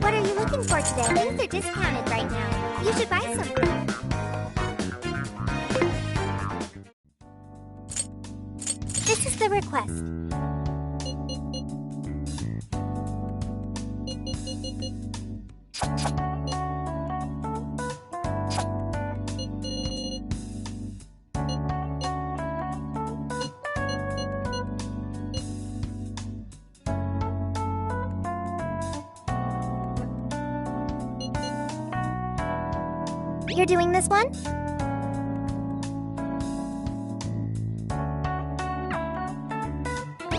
What are you looking for today? Things are discounted right now. You should buy something. This is the request. You're doing this one?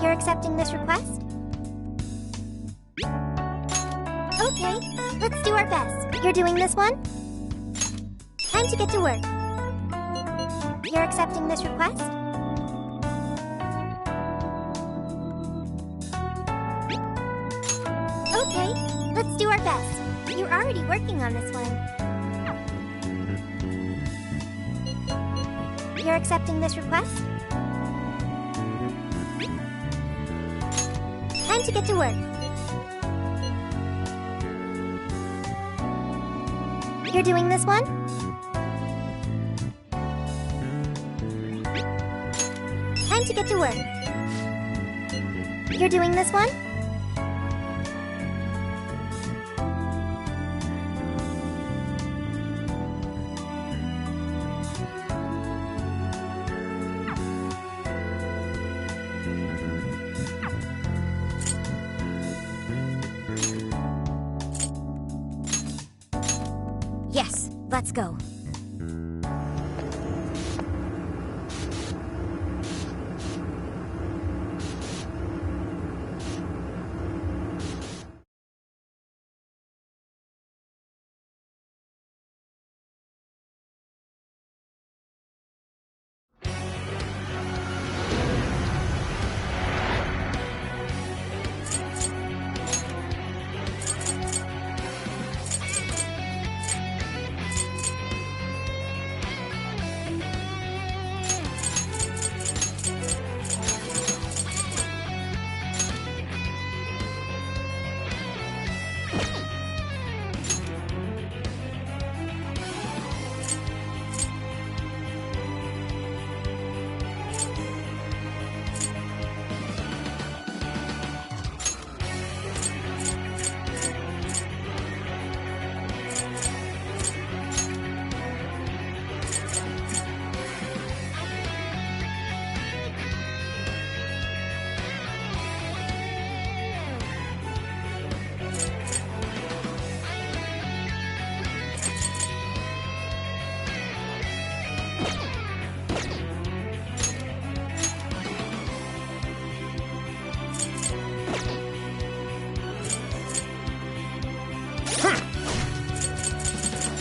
You're accepting this request? Okay, let's do our best. You're doing this one? Time to get to work. You're accepting this request? Okay, let's do our best. You're already working on this one. You're accepting this request? Time to get to work. You're doing this one? Time to get to work. You're doing this one? Yes, let's go.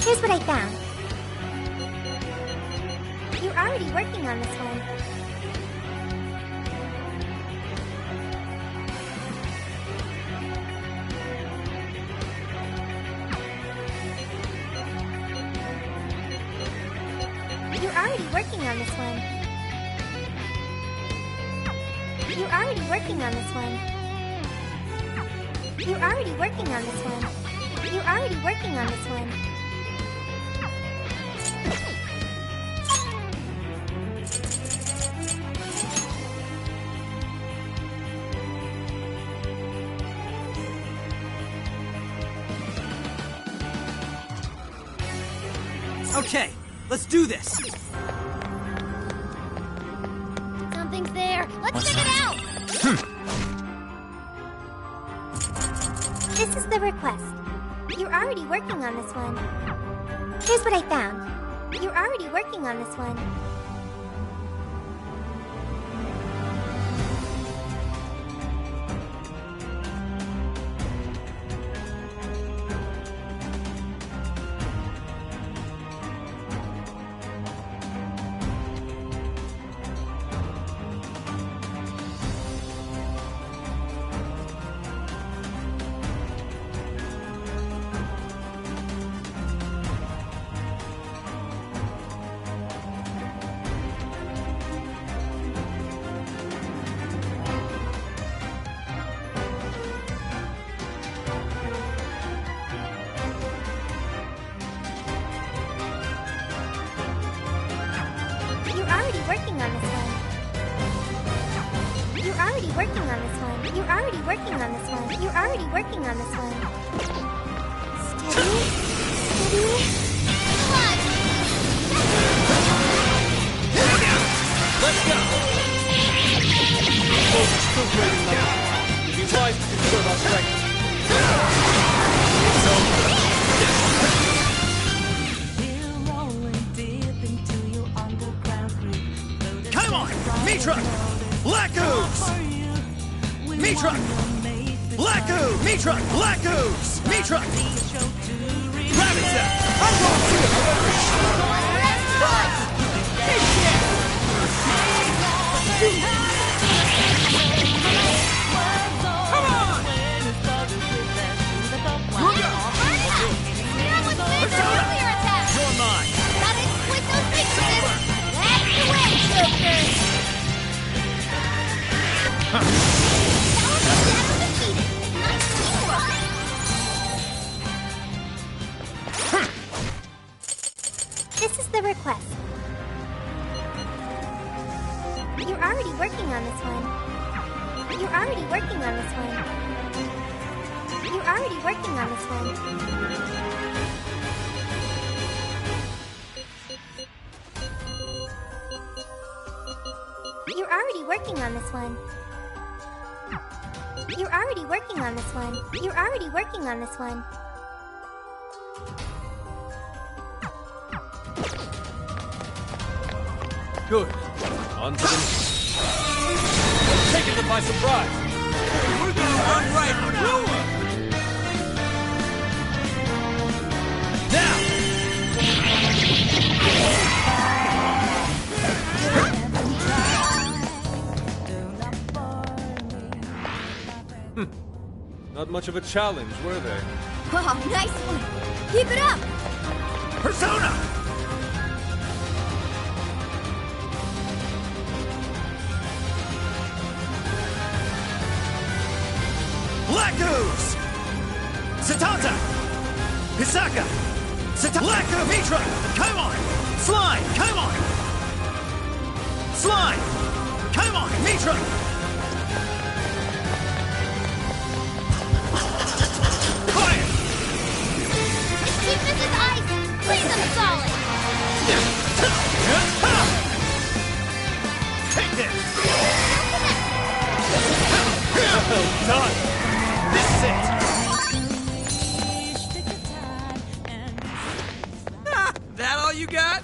Here's what I found. You're already working on this one. You're already working on this one. You're already working on this one. You're already working on this one. You're already working on this one. Okay, let's do this! Something's there. Let's check it out! This is the request. You're already working on this one. Here's what I found. You're already working on this one. already working on this one. You're already working on this one. You're already working on this one. You're already working on this one. Steady. Steady. Let's go! Oh, still grading them. It'd be wise to conserve our strength. It's over. Come on! Mitra! Black Ooze! Mitra! Black Ooze! Mitra! Black Ooze! Mitra! Rabbit Step! I'm going to it! Come on! Look out! Persona! You're mine! Gotta exploit those weaknesses! That's the way, Joker! Shadow defeated! Nice teamwork! This is the request. You're already working on this one. You're already working on this one. You're already working on this one. You're already working on this one. You're already working on this one. You're already working on this one. Good. On to the... Taking them by surprise. We're gonna run right through him! Now! Not much of a challenge, were they? Wow, nice one! Keep it up! Persona! Black Ooze! Satanta! Hisaka! Black Ooze! Mitra! Come on! Slime! Come on! Slime! Come on! Mitra! Fire! His cheapness is ice! Please them solid! Take this! Well done! This is it! That all you got?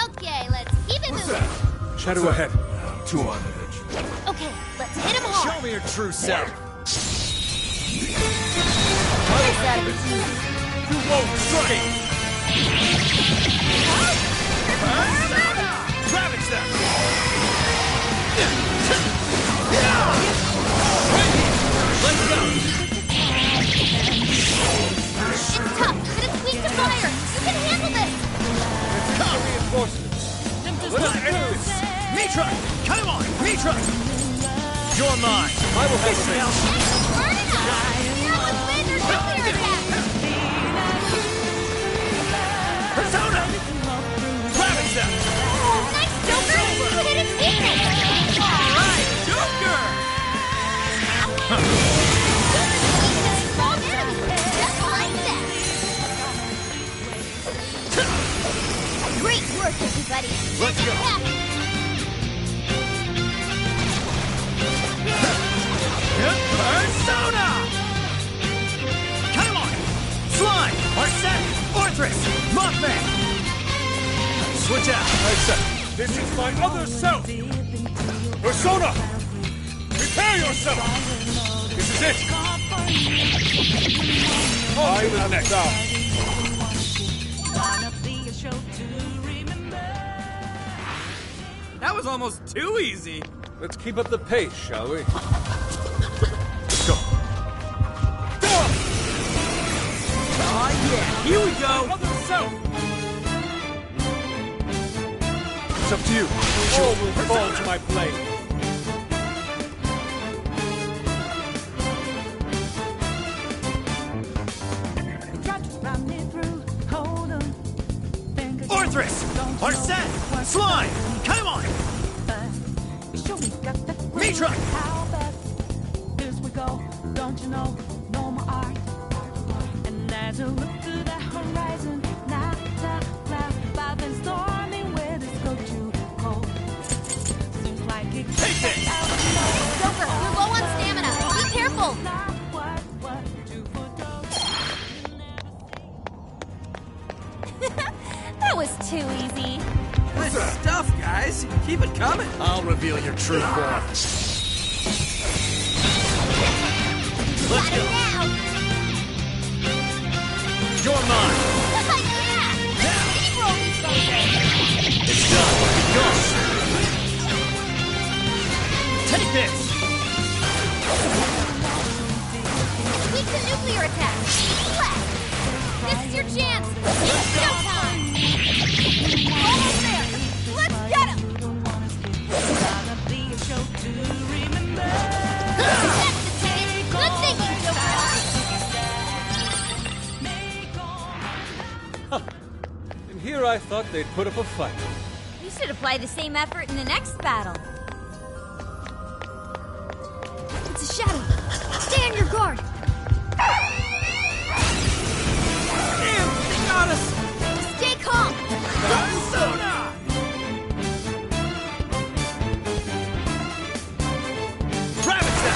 Okay, let's keep it moving. Shadow ahead. Too on the edge. Okay, let's hit him hard. Show me your true self. You won't strike! Ravage them! Let's go! It's tough, but it's weak to fire. You can handle this. Come! Reinforcements! Let us end this! Mitra! Come on! Mitra! You're mine! I will handle this! Burn it up. Now let's win their nuclear attack. Persona! Ravage them! Nice, Joker. You hit its weakness. Alright, Joker! Small enemy, just like that. Great work, everybody. Let's go. Persona! Come on! Slime! Arsene! Orthrus! Mothman! Switch out! Accept. This is my other self! Persona! Prepare yourself! This is it! I will next out. That was almost too easy. Let's keep up the pace, shall we? Go! Oh yeah, here we go! Other self! It's up to you. All will fall to my blade. Orthrus! Arsene! Slime! Come on! Mitra! How best this we go, don't you know? No more art. And as I look to the horizon, not a cloud, I've been storming where this go too cold. Seems like it Take this! Joker, you're low on stamina. Be careful. not what to forego. That was too easy. Good stuff, guys. Keep it coming. I'll reveal your true form. Let's Got go. it now. You're mine. Yeah. Steamroll these fuckers. It's done. Be gone. Take this. Weak to nuclear attack. Left. This is your chance. It's showtime. Almost there. Let's get him. Gotta be a show to remember. That's the ticket. Good thinking, Joker. And here I thought they'd put up a fight. You should apply the same effort in the next battle. It's a shadow. Stay on your guard. Damn, they got us. Stay calm. Persona! Gravita!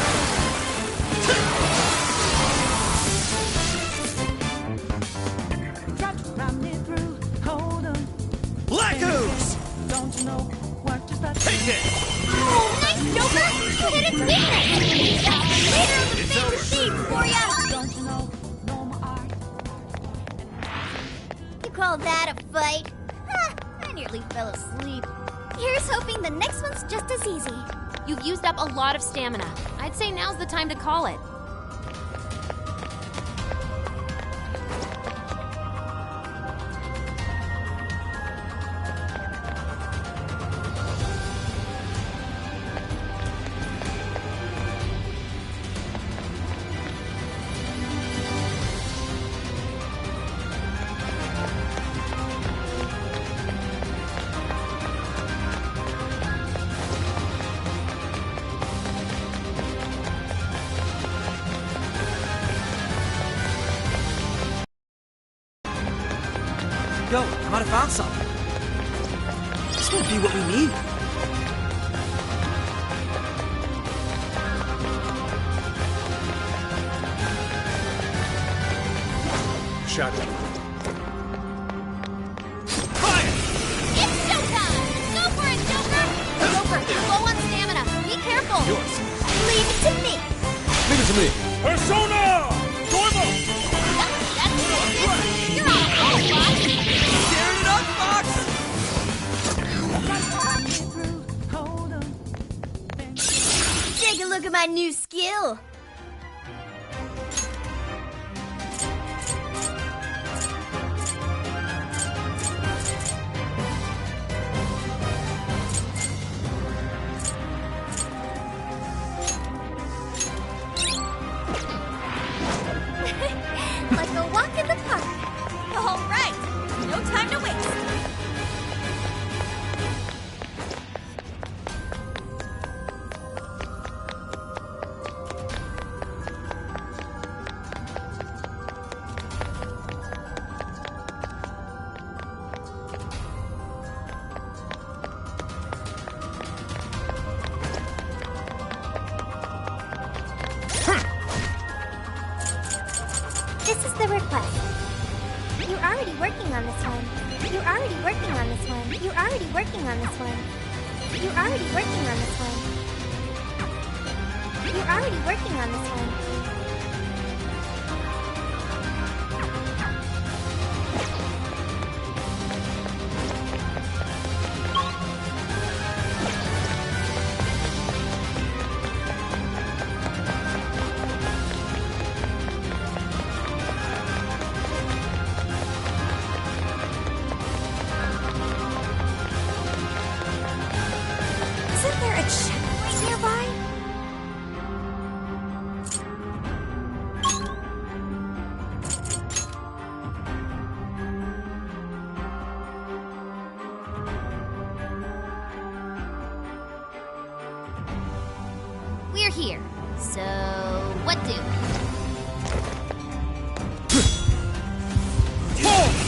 Try to run me through. Hold 'em. Black ooze! Don't you know what just about Take this! Oh, nice, Joker. You hit its weakness. Leader of the famous thieves for ya. Don't you know no more art? You call that a fight? Ha, I nearly fell asleep. Here's hoping the next one's just as easy. You've used up a lot of stamina. I'd say now's the time to call it. Yo, I might have found something. This might be what we need. Shadow. Fire! It's showtime. Go for it, Joker. Joker, you're low on stamina. Be careful. Yours. Leave it to me. Leave it to me. Persona! Dormo! That's it. You're on a roll, Fox. Tearing it up, Fox! Run me through. Hold 'em. Take a look at my new skill. Like a walk in the park. All right. No time to waste. This is the request. You're already working on this one. You're already working on this one. You're already working on this one. You're already working on this one. You're already working on this one. Isn't there a checkpoint nearby? we're here. So, what do?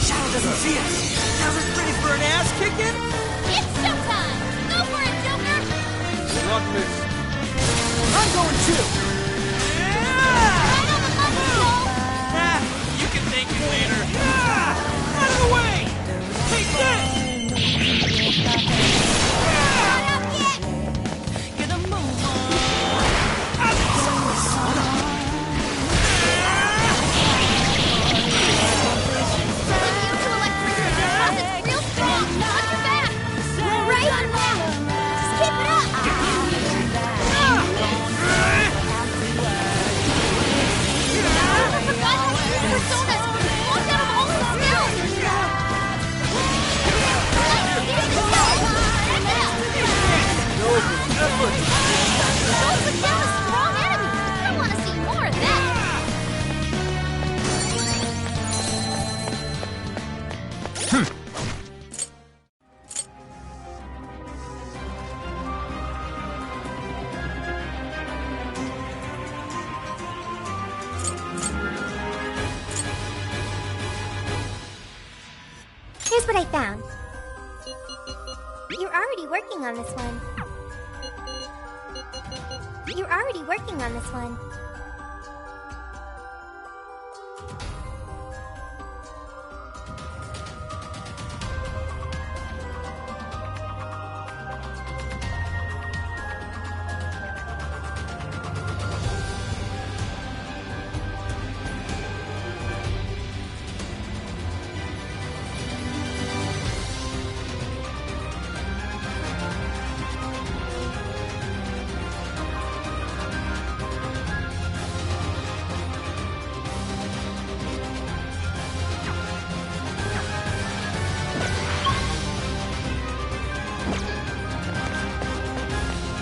Shadow doesn't see us. Now we're ready for an ass kicking? It's showtime! Go for it, Joker! Will not miss. I'm going too. Right on the money, Joel! Ah, you can thank me later. Ah, out of the way! Take this! Not up yet! Get a move on. Immune to electricity. It's real strong. On your back. Right on back. Just keep it up. I forgot how to use personas. Locked out of all his skills. Shows again a strong enemy. I want to see more of that. Here's what I found. You're already working on this one. You're already working on this one.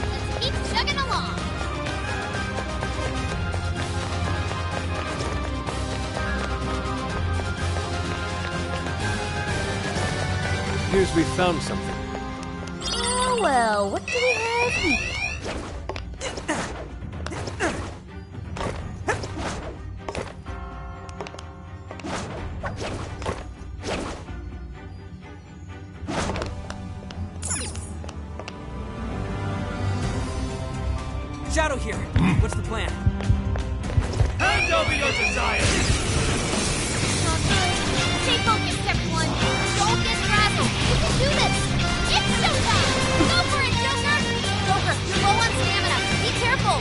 Let's keep chugging along. Appears we found something. Oh, well, what do we have here? Shadow here. What's the plan? Hand over your desire! Stay focused, everyone. Don't get frazzled. You can do this. It's showtime. Go for it, Joker. Joker, you're low on stamina. Be careful.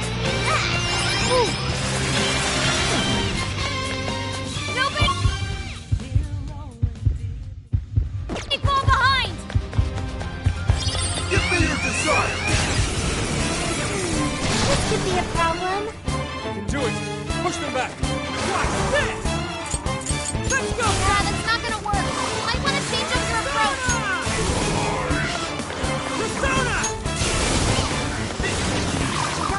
Ooh. Nobody. They fall behind. Give me your desire! This could be a problem. You can do it! Push them back! Watch this! Let's go! Yeah, that's not gonna work. You might want to change up your approach. Persona!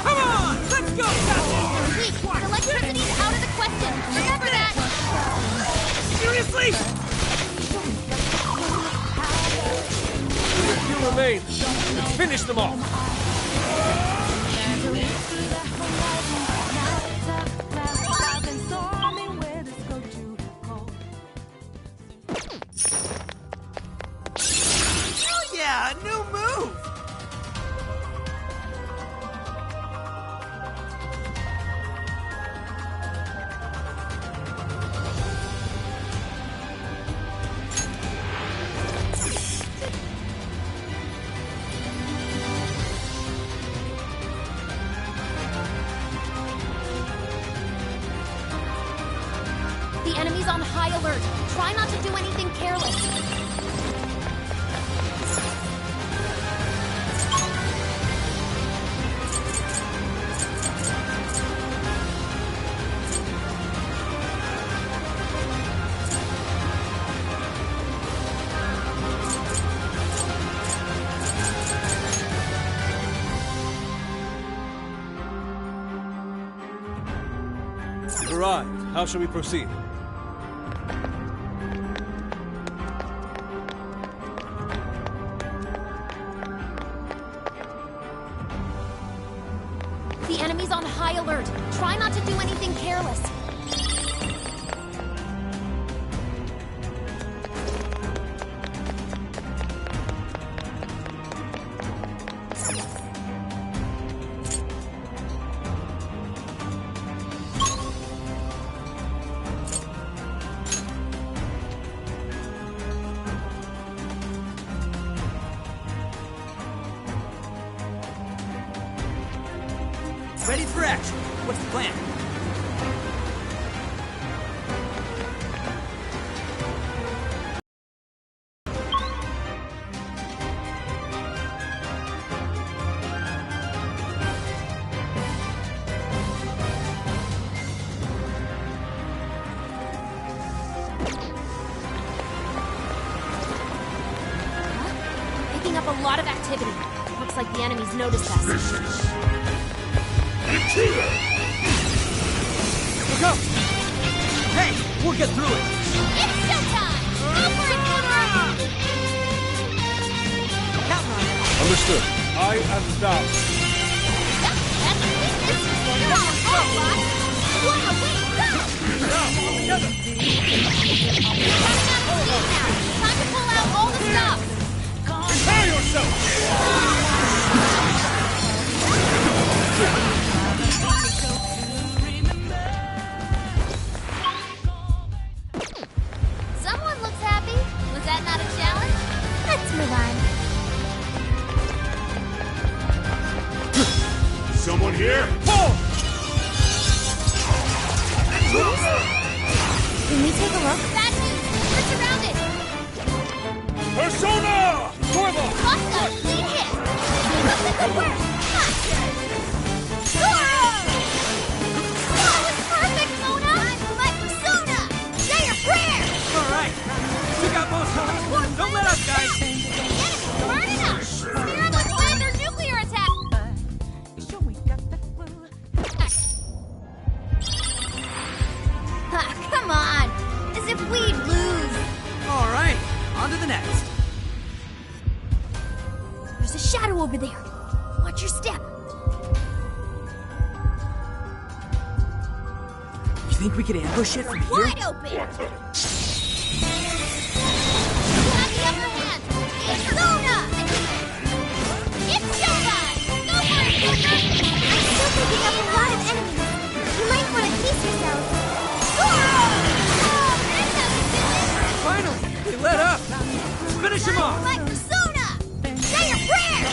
Come on! Let's go, Captain! Wait, electricity's out of the question. Remember that. Seriously? A few remain. Let's finish them off! Oh yeah, a new move! The enemy's on high alert. Try not to do anything careless. Arrived. How shall we proceed? The enemy's on high alert. Try not to do anything careless. Ready for action. What's the plan? Picking up a lot of activity. Looks like the enemy's noticed us. Look out! Hey, we'll get through it. It's showtime! Go for it, Joker! Counting on it. Understood. I am down. That's the weakness! You're on all right! Wanna win, go! Now, together! You're running out of steam now! Time to pull out all the stops! Prepare yourself! Someone looks happy. Was that not a challenge? Let's move on. Someone here? Pull! Can we take a look? Bad news! We're surrounded! Persona! Torva! Costa, lead hit! Keep up the good work! That was perfect, Mona! My persona! Say your prayer! All right. We got most of it. Don't let up, guys. The enemy's burning up! Mira must land their nuclear attack! Show me got that blue. Ah, come on! As if we'd lose! All right. On to the next. There's a shadow over there. Watch your step. You think we could ambush it from here? Wide open! You have the upper hand! Persona! It's showtime! Go for it, Joker! I'm still picking up a lot of enemies. You might want to piece yourself. Finally, they let up. Let's finish him off. My persona! Say your prayer!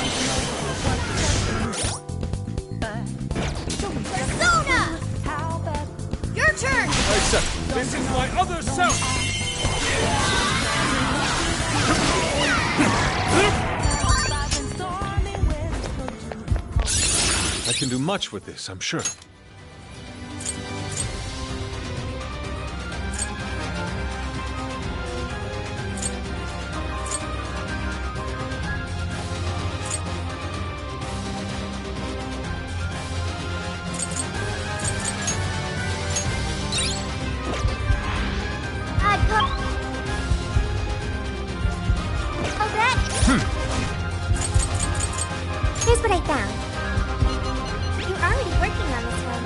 Persona! Your turn! I accept. This is my other self! I can do much with this, I'm sure. Here's what I found. You're already working on this one.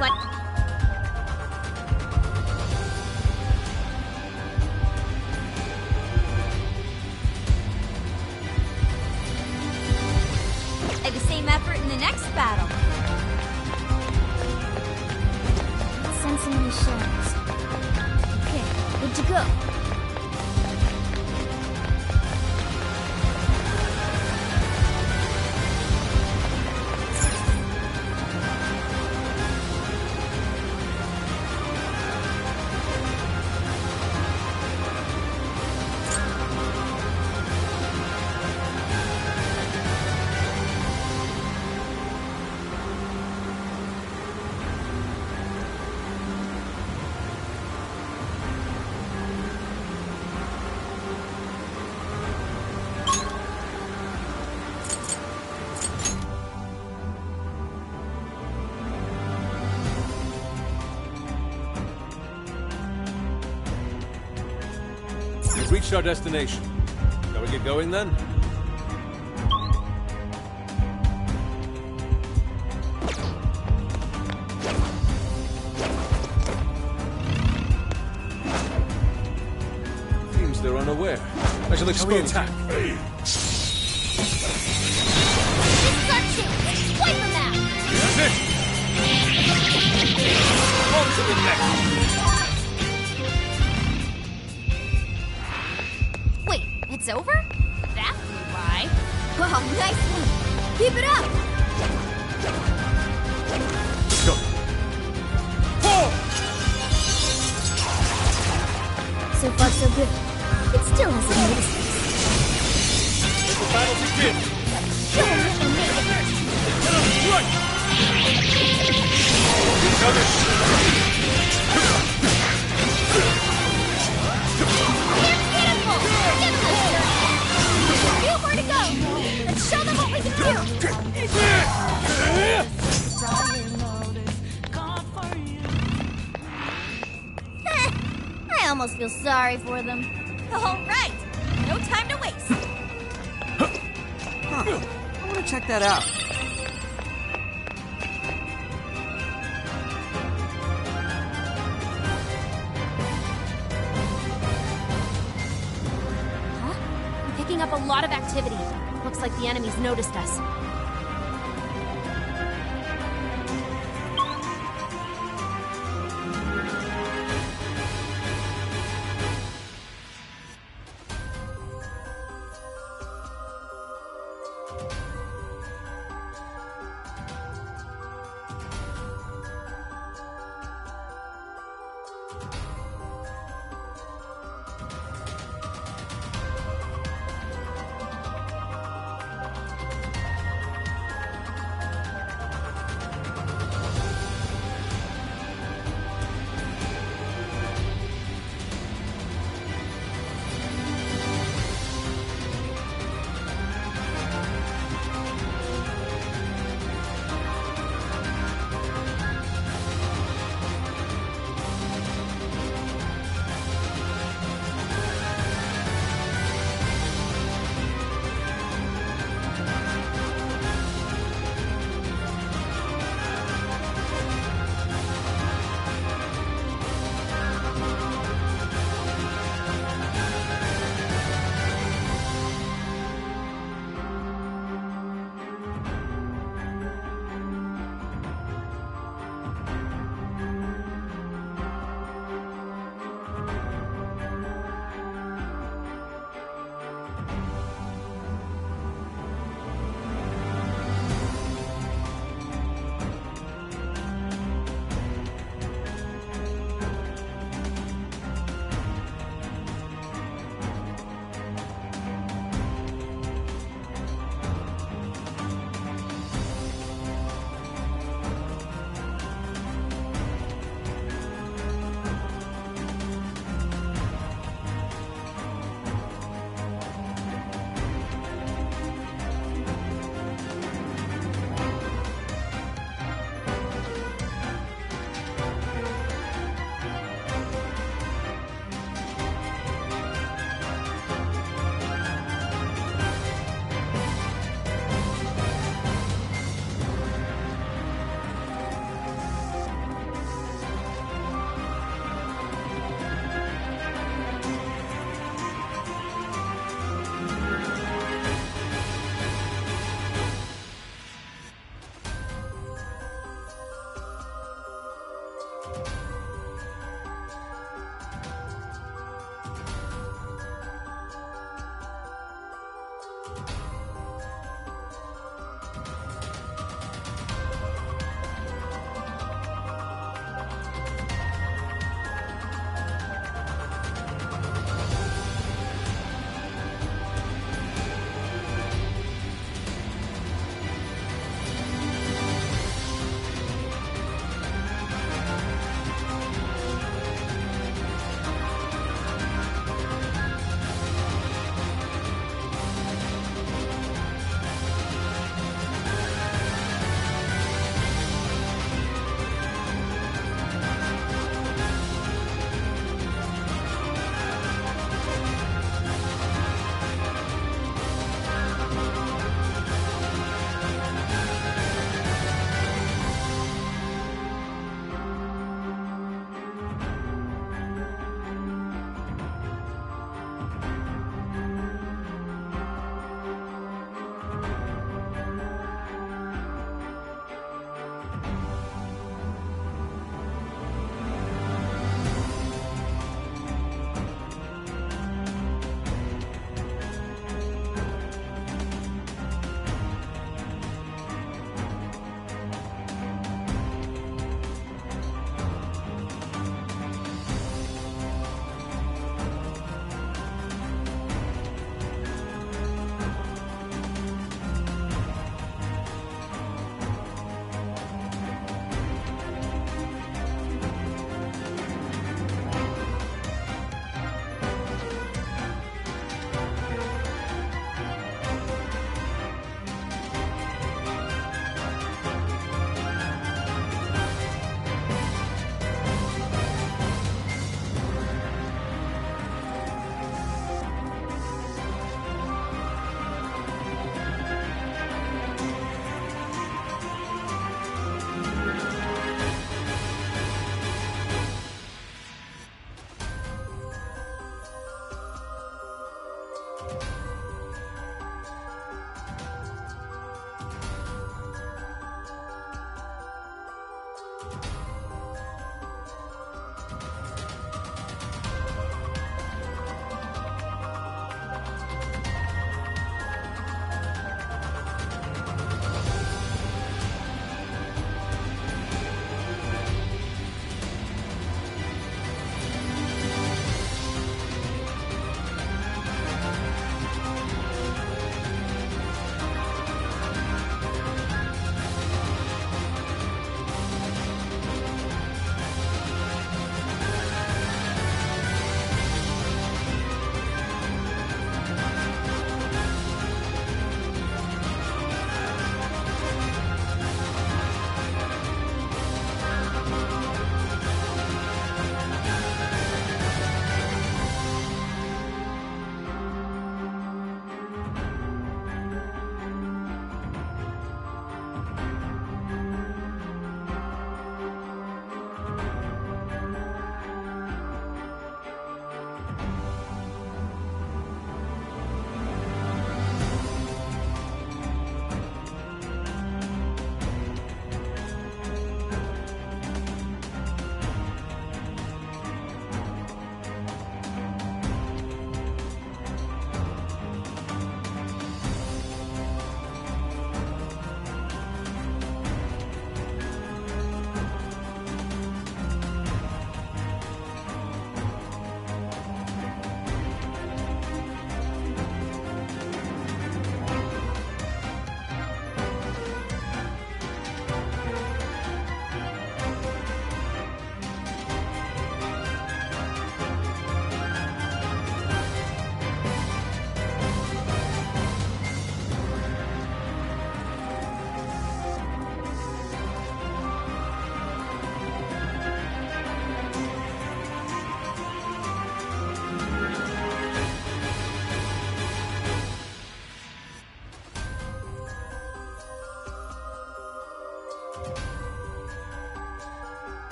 What? And the same effort in the next battle. Sensing any shadows. Okay, good to go. We've reached our destination. Shall we get going then? Seems they're unaware. I shall expose them. This is our chance. Wipe them out. That's it! On to the next! Wait, it's over? That flew by. Wow, nice one. Keep it up. Go! Fall! So far, so good. It still hasn't noticed us. Let the battle begin! Show 'em what we're made of. Get up, right! Each other! Beautiful! Give them a turn. Few more to go. Let's show them what we can do. I almost feel sorry for them. All right. No time to waste. Huh. I want to check that out. Huh? I'm picking up a lot of activity. Looks like the enemy's noticed us.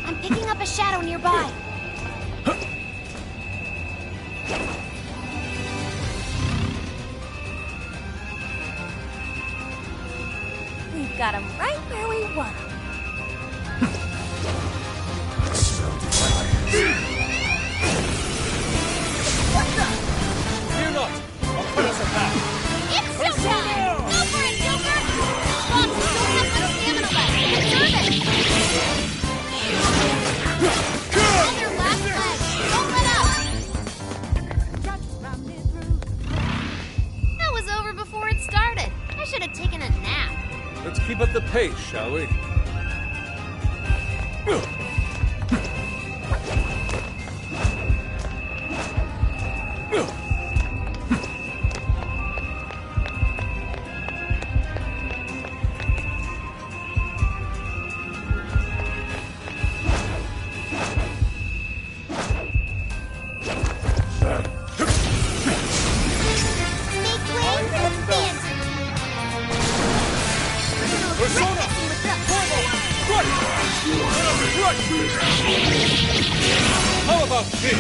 I'm picking up a shadow nearby. We've got him right where we want him. Fear not! I'll cut us a path! It's showtime! Go for it, Joker! Fox, you don't have much stamina left. Conserve it! On your last leg. Don't let up! That was over before it started. I should have taken a nap. Let's keep up the pace, shall we? Make way for the fancy. Persona! How about this?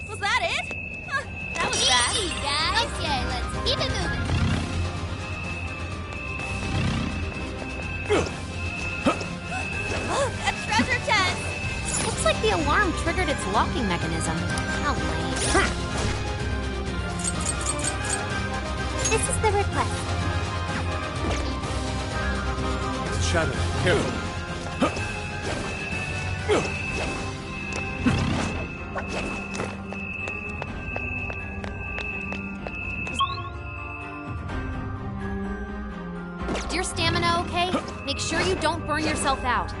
Was that it? Huh, that was fast. Easy, guys. Okay, let's keep it moving. Look, a treasure chest. Looks like the alarm triggered its locking mechanism. How lame. This is the request. Shadow, careful. Is your stamina okay? Make sure you don't burn yourself out.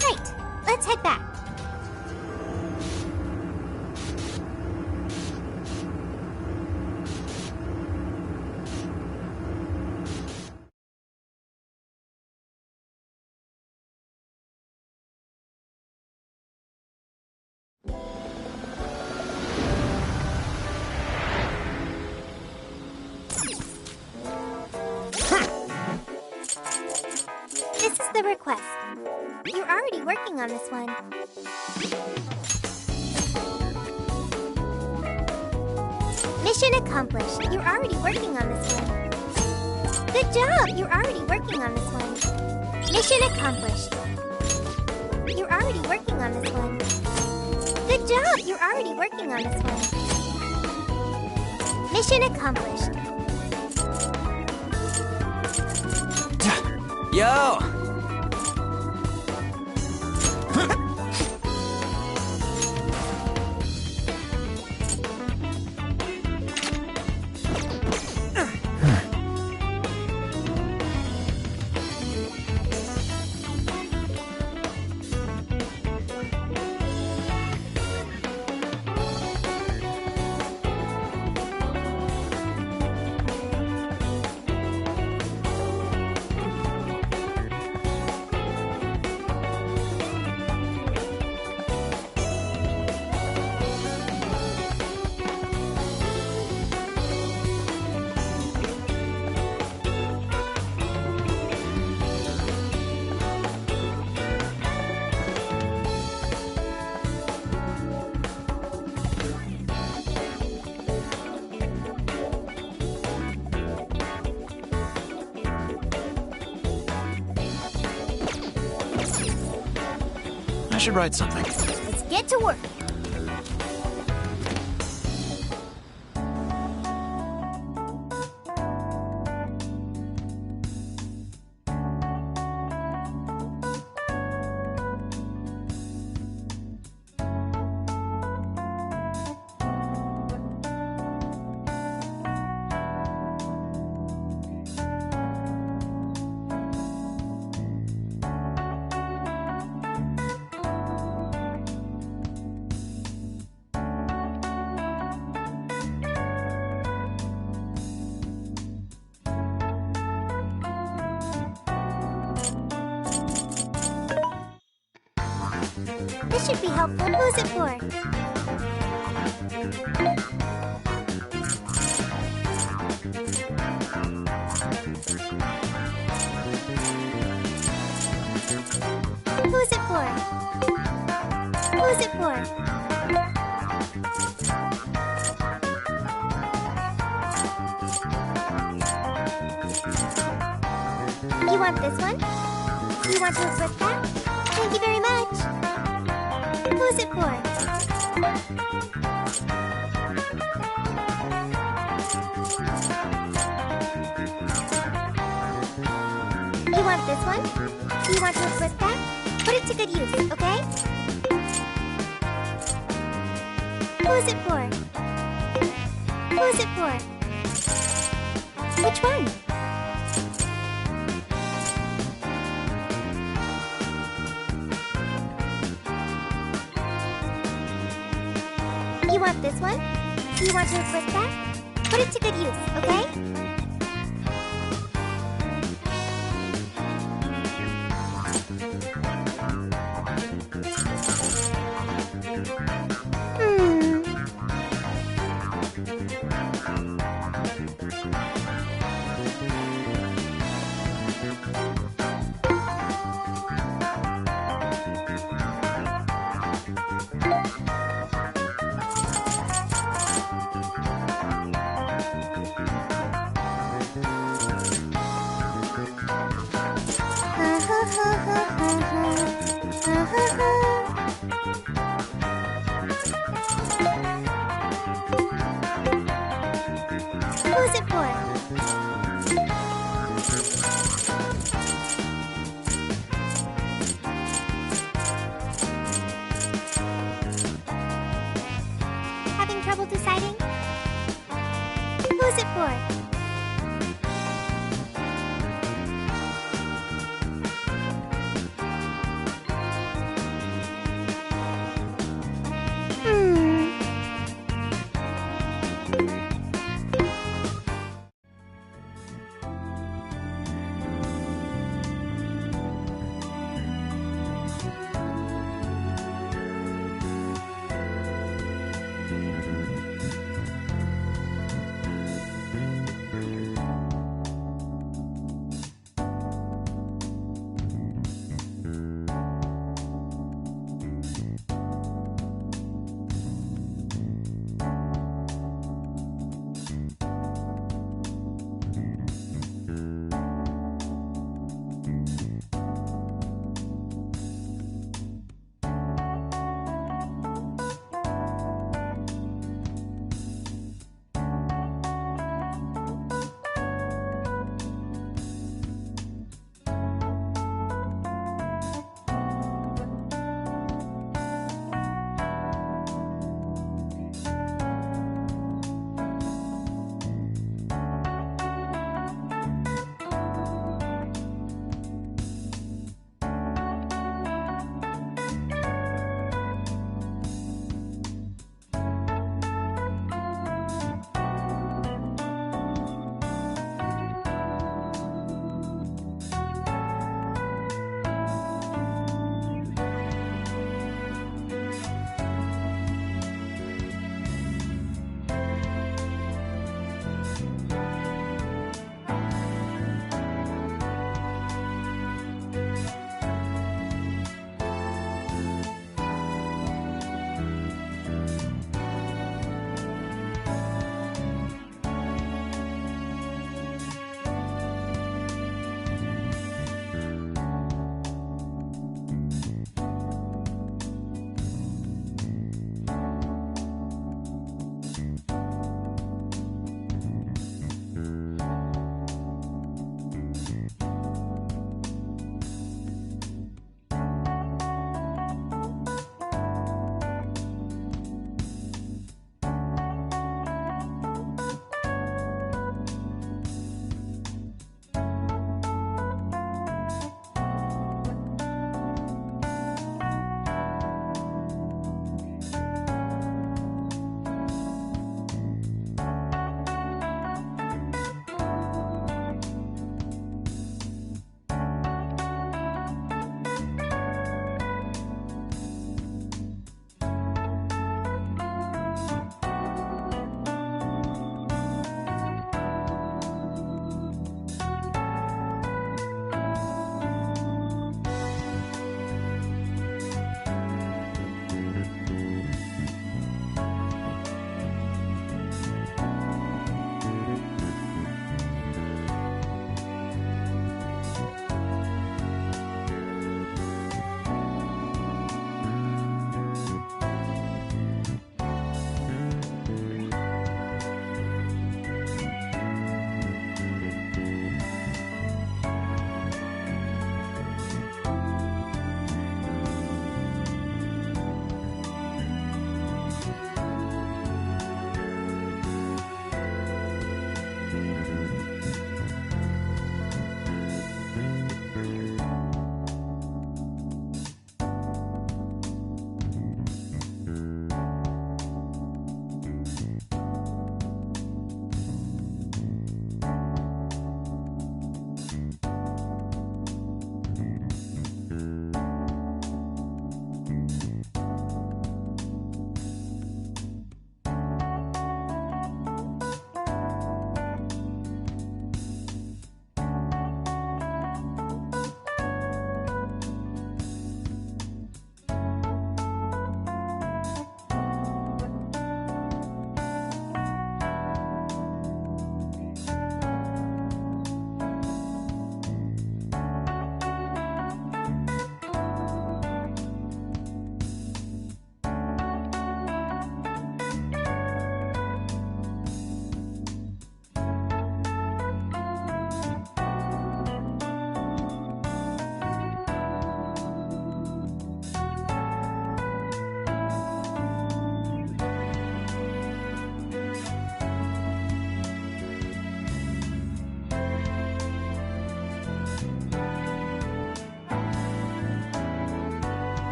Great. Let's head back. This is the request. You're already working on this one. Mission accomplished. You're already working on this one. Good job! You're already working on this one. Mission accomplished. You're already working on this one. Good job! You're already working on this one. Mission accomplished. Yo! I should write something. Let's get to work. This should be helpful. Who's it for? Who's it for? Who's it for? You want this one? You want to equip that? Thank you very much. Who's it for? You want this one? You want to equip that? Put it to good use, okay? Who's it for? Who's it for? Which one? You want this one? You want to equip that? Put it to good use, okay?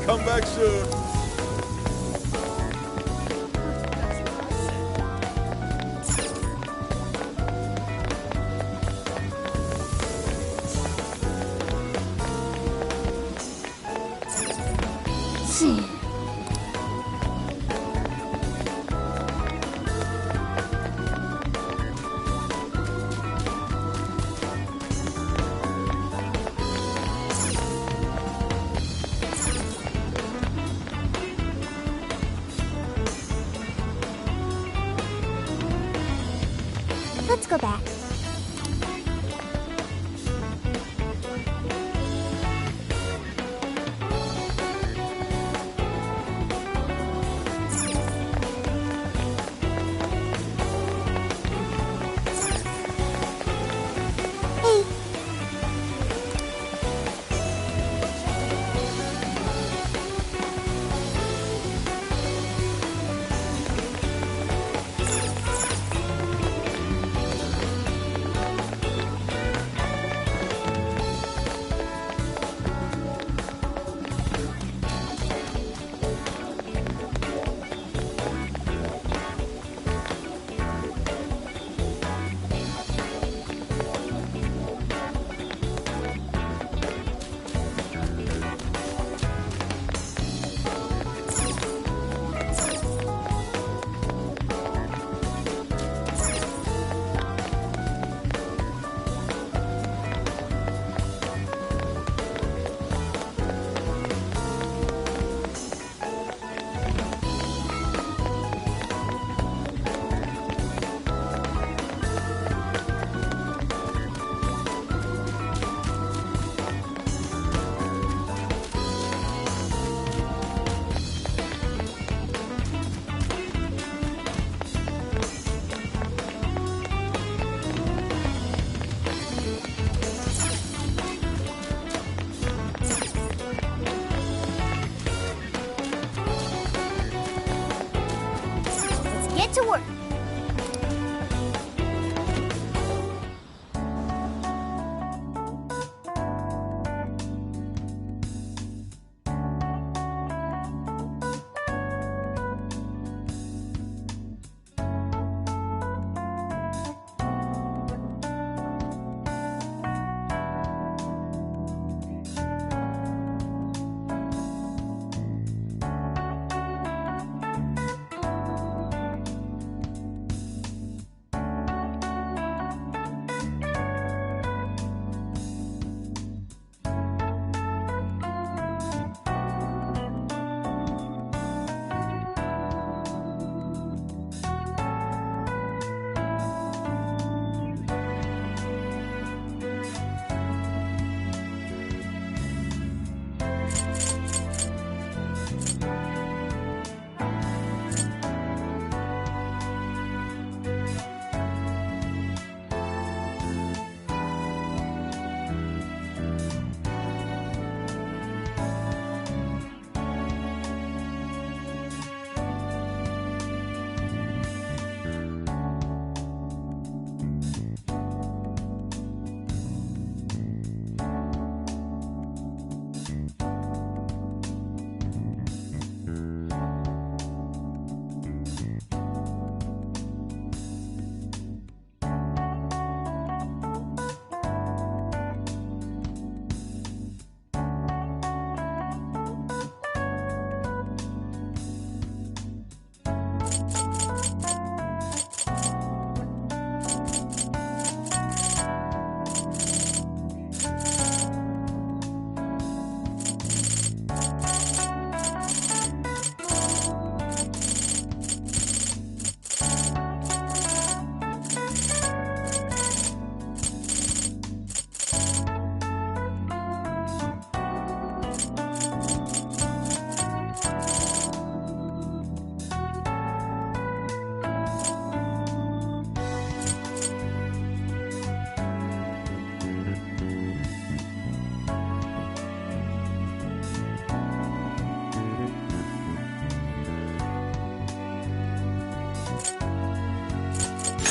Come back soon. Let's go back. Hey. Get to work.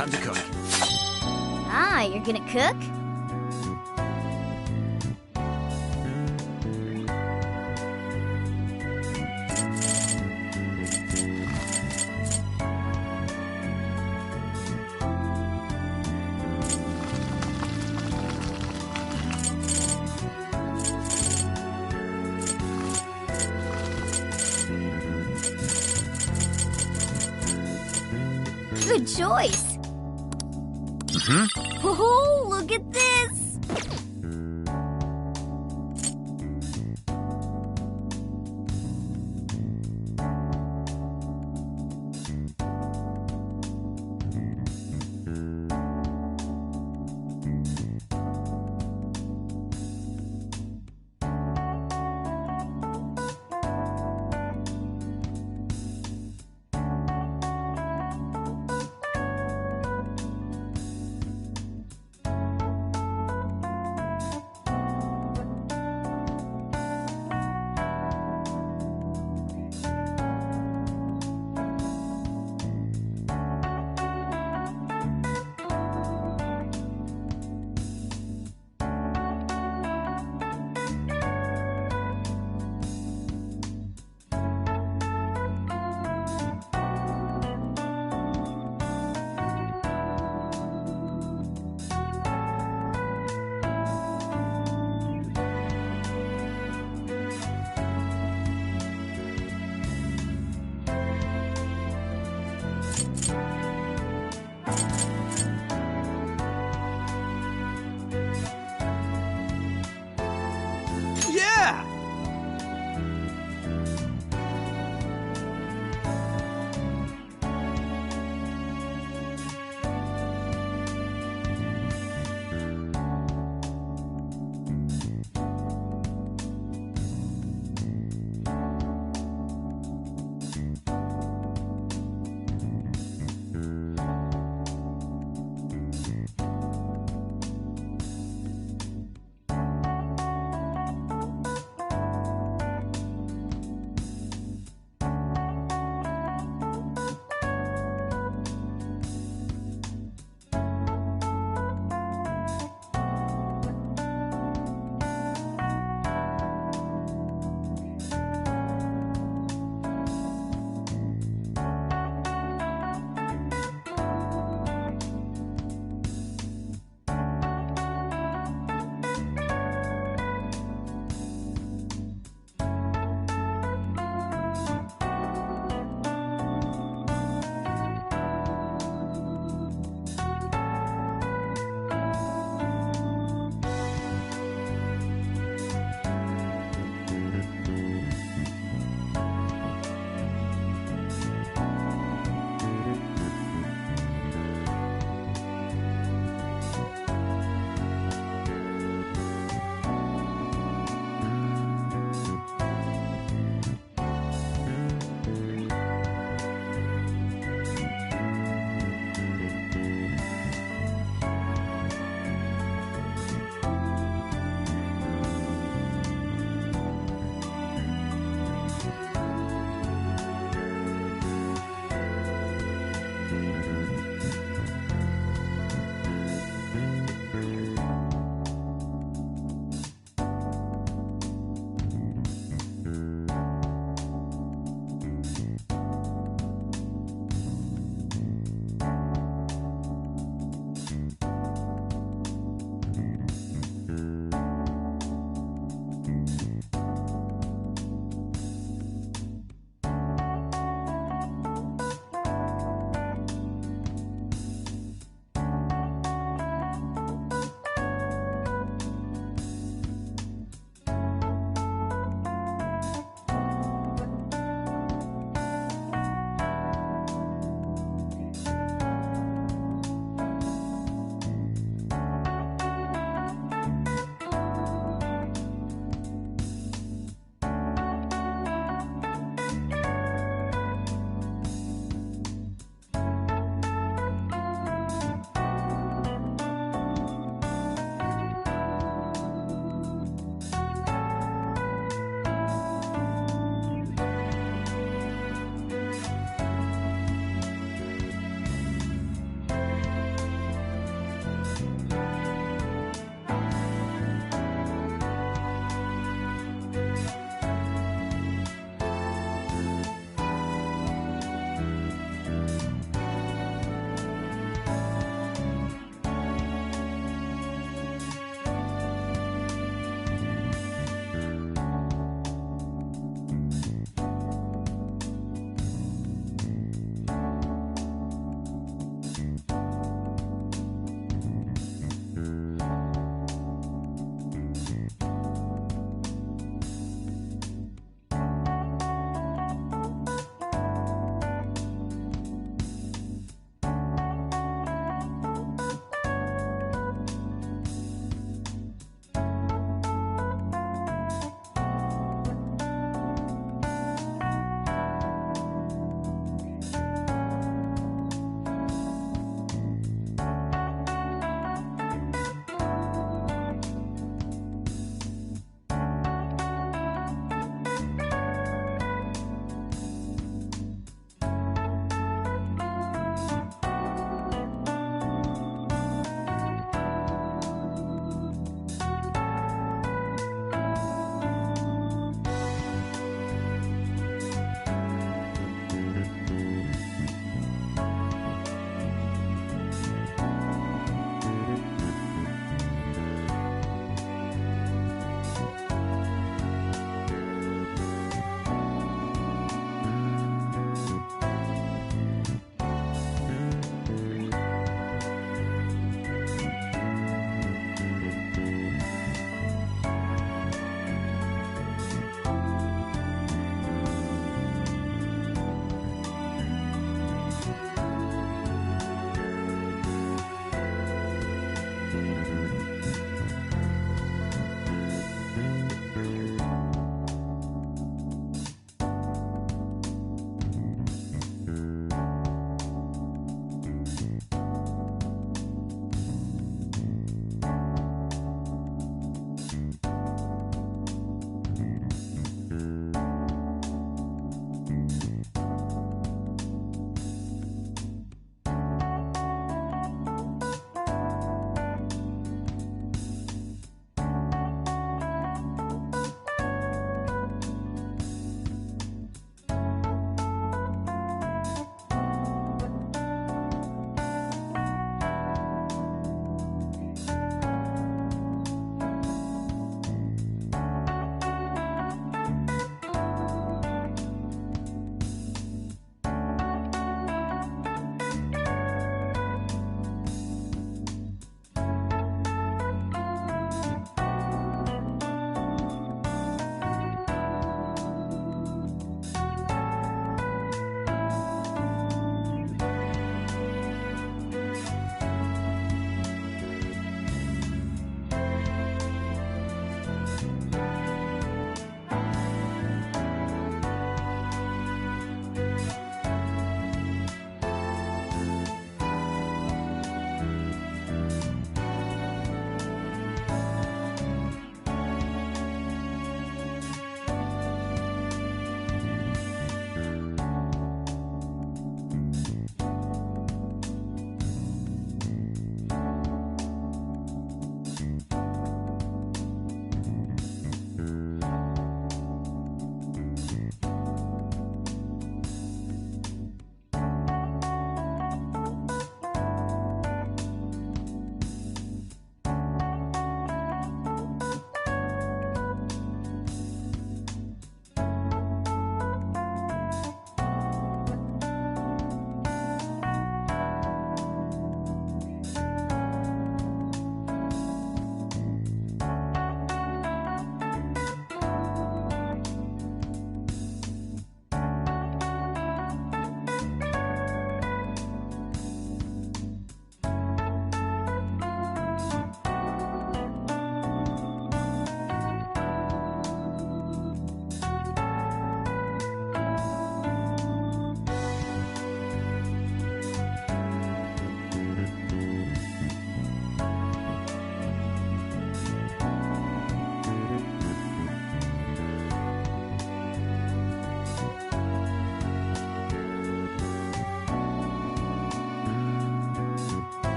Time to cook. Ah, you're gonna cook? Good choice. Oh, look at this.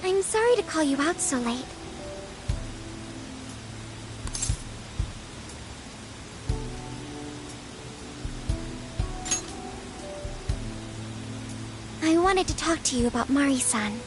I'm sorry to call you out so late. I wanted to talk to you about Mari-san.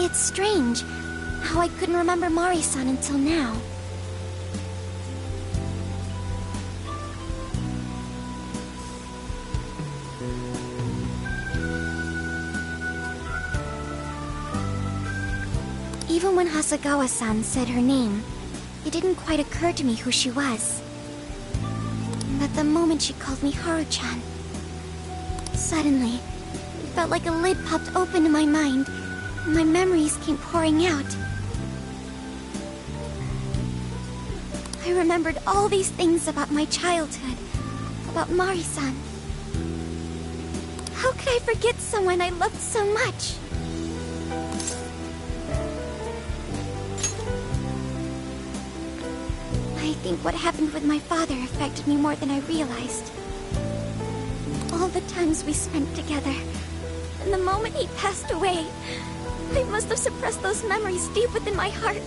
It's strange how I couldn't remember Mari-san until now. Even when Hasagawa-san said her name, it didn't quite occur to me who she was. But the moment she called me Haru-chan, suddenly, it felt like a lid popped open in my mind. My memories came pouring out. I remembered all these things about my childhood, about Mari-san. How could I forget someone I loved so much? I think what happened with my father affected me more than I realized. All the times we spent together, and the moment he passed away, I must have suppressed those memories deep within my heart.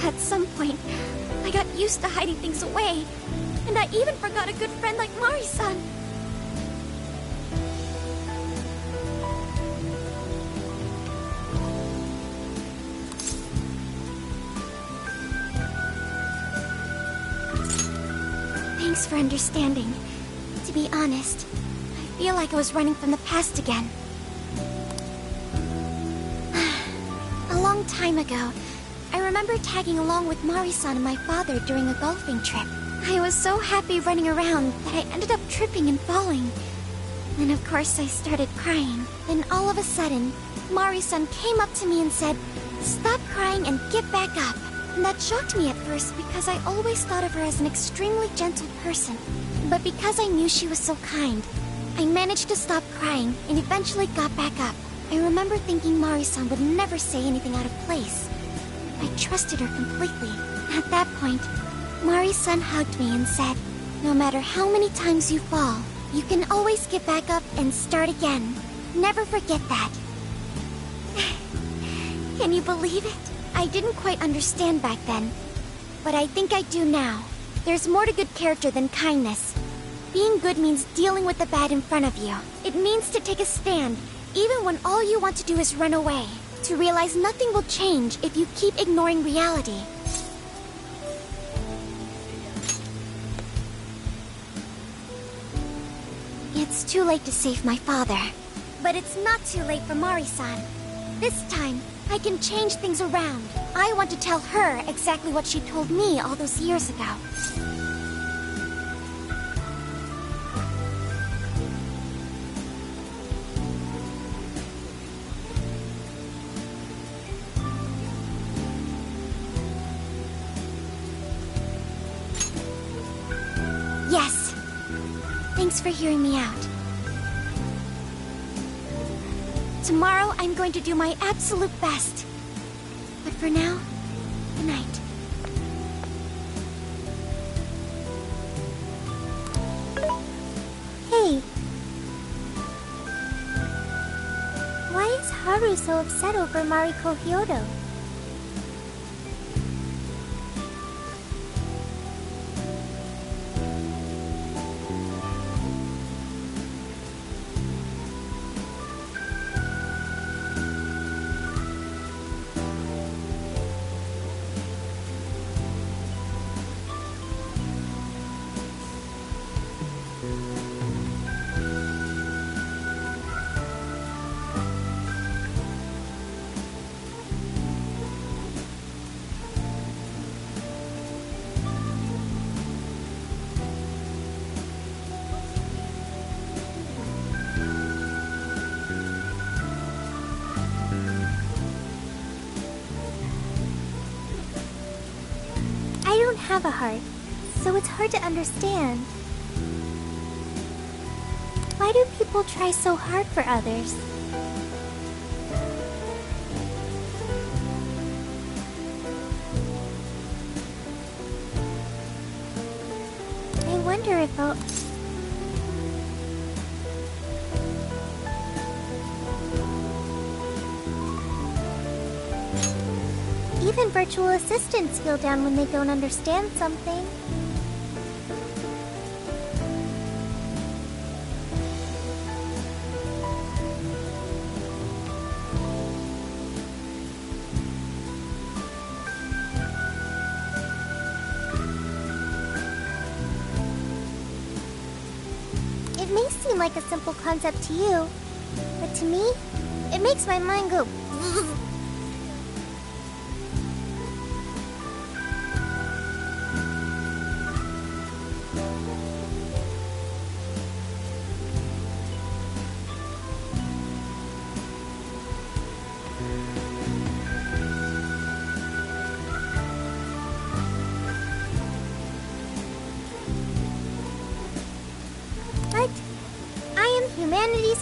At some point, I got used to hiding things away, and I even forgot a good friend like Mari-san. Thanks for understanding. To be honest, I feel like I was running from the past again. A long time ago, I remember tagging along with Mari-san and my father during a golfing trip. I was so happy running around that I ended up tripping and falling. And of course I started crying. Then all of a sudden, Mari-san came up to me and said, "Stop crying and get back up." And that shocked me at first because I always thought of her as an extremely gentle person. But because I knew she was so kind, I managed to stop crying and eventually got back up. I remember thinking Mari-san would never say anything out of place. I trusted her completely. At that point, Mari-san hugged me and said, "No matter how many times you fall, you can always get back up and start again. Never forget that." Can you believe it? I didn't quite understand back then, but I think I do now. There's more to good character than kindness. Being good means dealing with the bad in front of you. It means to take a stand, even when all you want to do is run away. To realize nothing will change if you keep ignoring reality. It's too late to save my father. But it's not too late for Mari-san. This time, I can change things around. I want to tell her exactly what she told me all those years ago. Yes. Thanks for hearing me out. Tomorrow, I'm going to do my absolute best. But for now, good night. Hey. Why is Haru so upset over Mariko Hyodo? I don't have a heart, so it's hard to understand. Why do people try so hard for others? I wonder if I'll... Even virtual assistants feel down when they don't understand something. It may seem like a simple concept to you, but to me, it makes my mind go... But I am humanity's...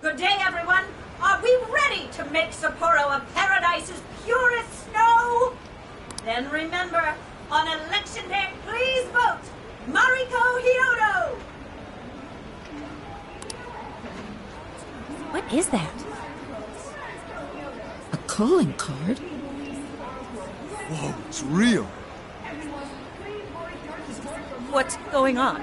Good day, everyone. Are we ready to make Sapporo a paradise's purest snow? Then remember, on election day, please vote Mariko Hyodo! What is that? A calling card? Whoa, it's real. What's going on?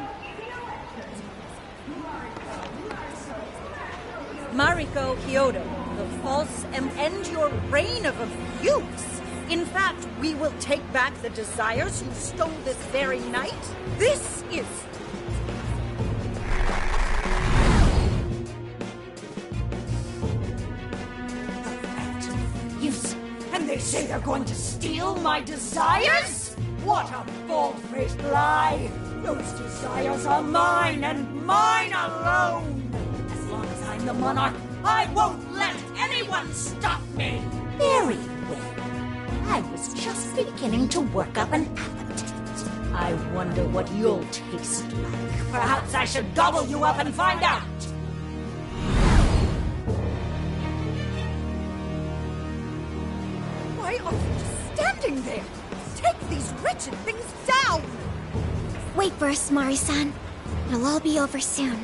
Mariko Hyodo, the false and end your reign of abuse. In fact, we will take back the desires you stole this very night. This is... Yes, and they say they're going to steal my desires? What a bald-faced lie! Those desires are mine and mine alone! As long as I'm the monarch, I won't let anyone stop me! Very well. I was just beginning to work up an appetite. I wonder what you'll taste like. Perhaps I should gobble you up and find out! Why are you just standing there? Take these wretched things down! Wait for us, Mari-san. It'll all be over soon.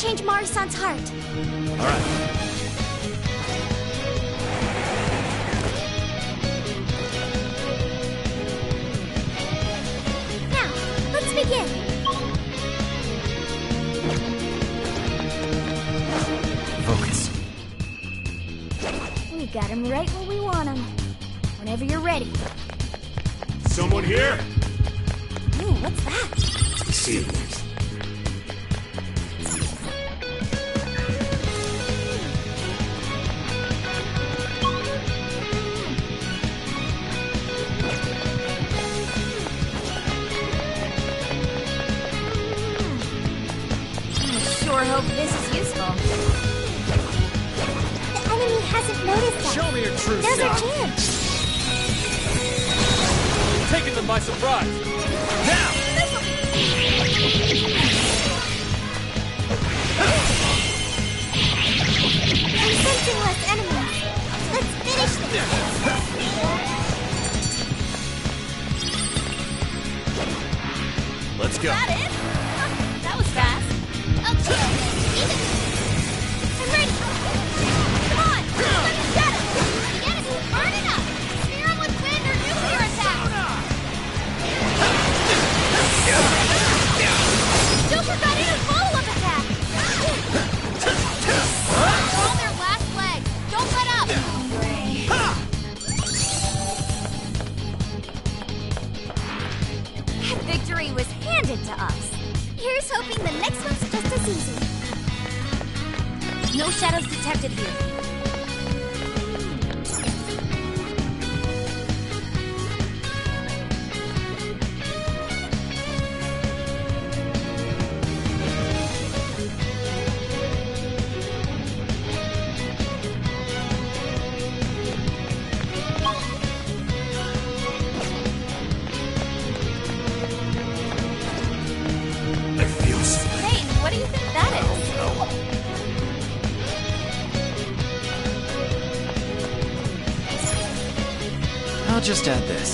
change Mari-san's heart. All right. Now, let's begin. Focus. We got him right where we want him. Whenever you're ready. Someone here? Ooh, what's that? Sealers. Sure hope this is useful. The enemy hasn't noticed us. Show me your true There's our self. chance. Taking them by surprise. Now! I'm sensing less enemies. Let's finish this. Let's go. That it? Huh, that was fast. Okay, I'm ready. Come on, let me get him. The enemy's burning up. Smear him with wind or nuclear attack. Joker got in a follow-up attack. They're on their last leg. Don't let up. Victory was handed to us. Here's hoping the next one's just as easy. No shadows detected here. It feels... Hey, what do you think that is? I'll just add this.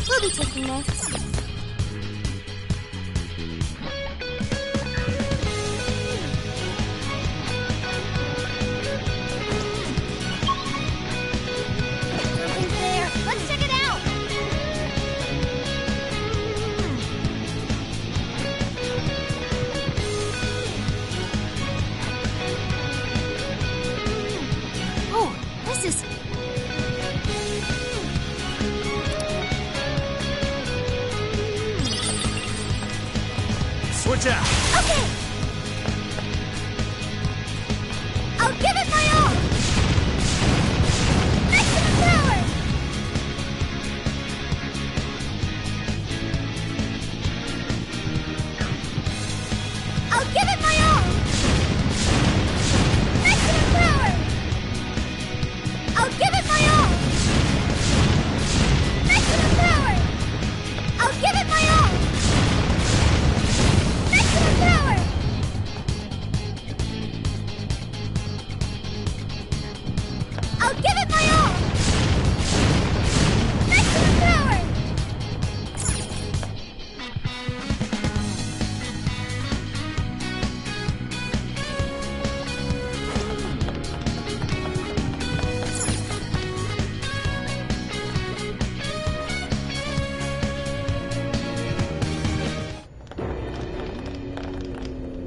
We'll be taking this. Something's there. Let's check it out. Oh, this is... Switch out. Okay. I'll give it my all. Maximum power. I'll give it my all. Maximum power. I'll give it my all. Maximum power. I'll give it my all. Maximum power! I'll give it my all! Maximum power!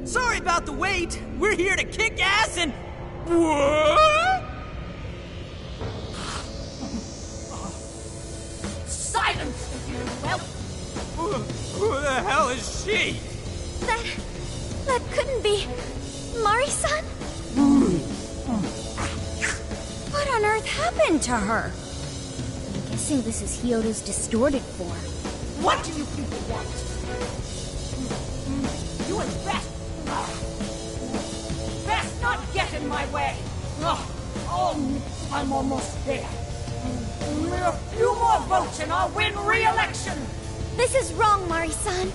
Sorry about the wait. We're here to kick ass and... What? Silence, you whelp! Who the hell is she? That couldn't be... Mari-san? What on earth happened to her? I'm guessing this is Hyodo's distorted form. What do you people want? You had best not get in my way. I'm almost there. A few more votes and I'll win re-election. This is wrong, Mari-san.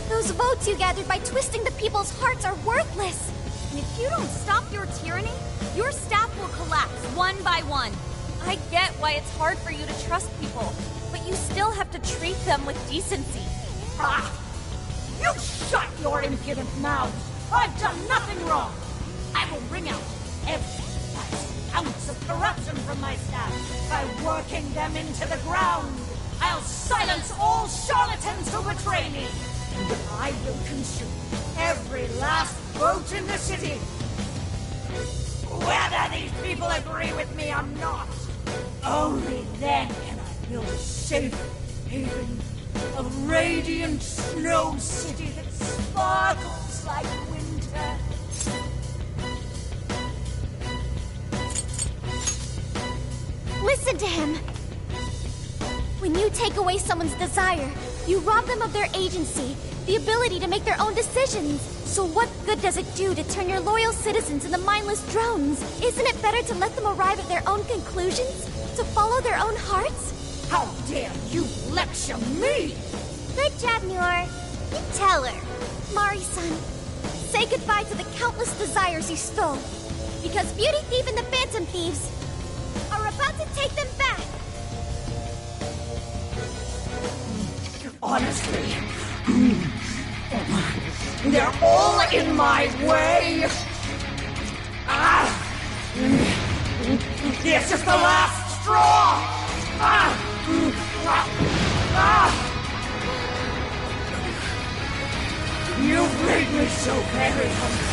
Those votes you gathered by twisting the people's hearts are worthless. And if you don't stop your tyranny, your staff will collapse one by one. I get why it's hard for you to trust people, but you still have to treat them with decency. Ah! You shut your impudent mouths! I've done nothing wrong! I will wring out every last ounce of corruption from my staff by working them into the ground! I'll silence all charlatans who betray me! And I will consume every last vote in the city! Whether these people agree with me or not, only then can I build a safe haven, a radiant snow city that sparkles like winter. Listen to him! When you take away someone's desire, you rob them of their agency, the ability to make their own decisions. So what good does it do to turn your loyal citizens into mindless drones? Isn't it better to let them arrive at their own conclusions? To follow their own hearts? How dare you lecture me! Good job, Muir. You tell her. Mari-san, say goodbye to the countless desires you stole. Because Beauty Thief and the Phantom Thieves are about to take them back. Honestly, they're all in my way! Ah! This is the last straw! Ah! Ah! You've made me so very hungry.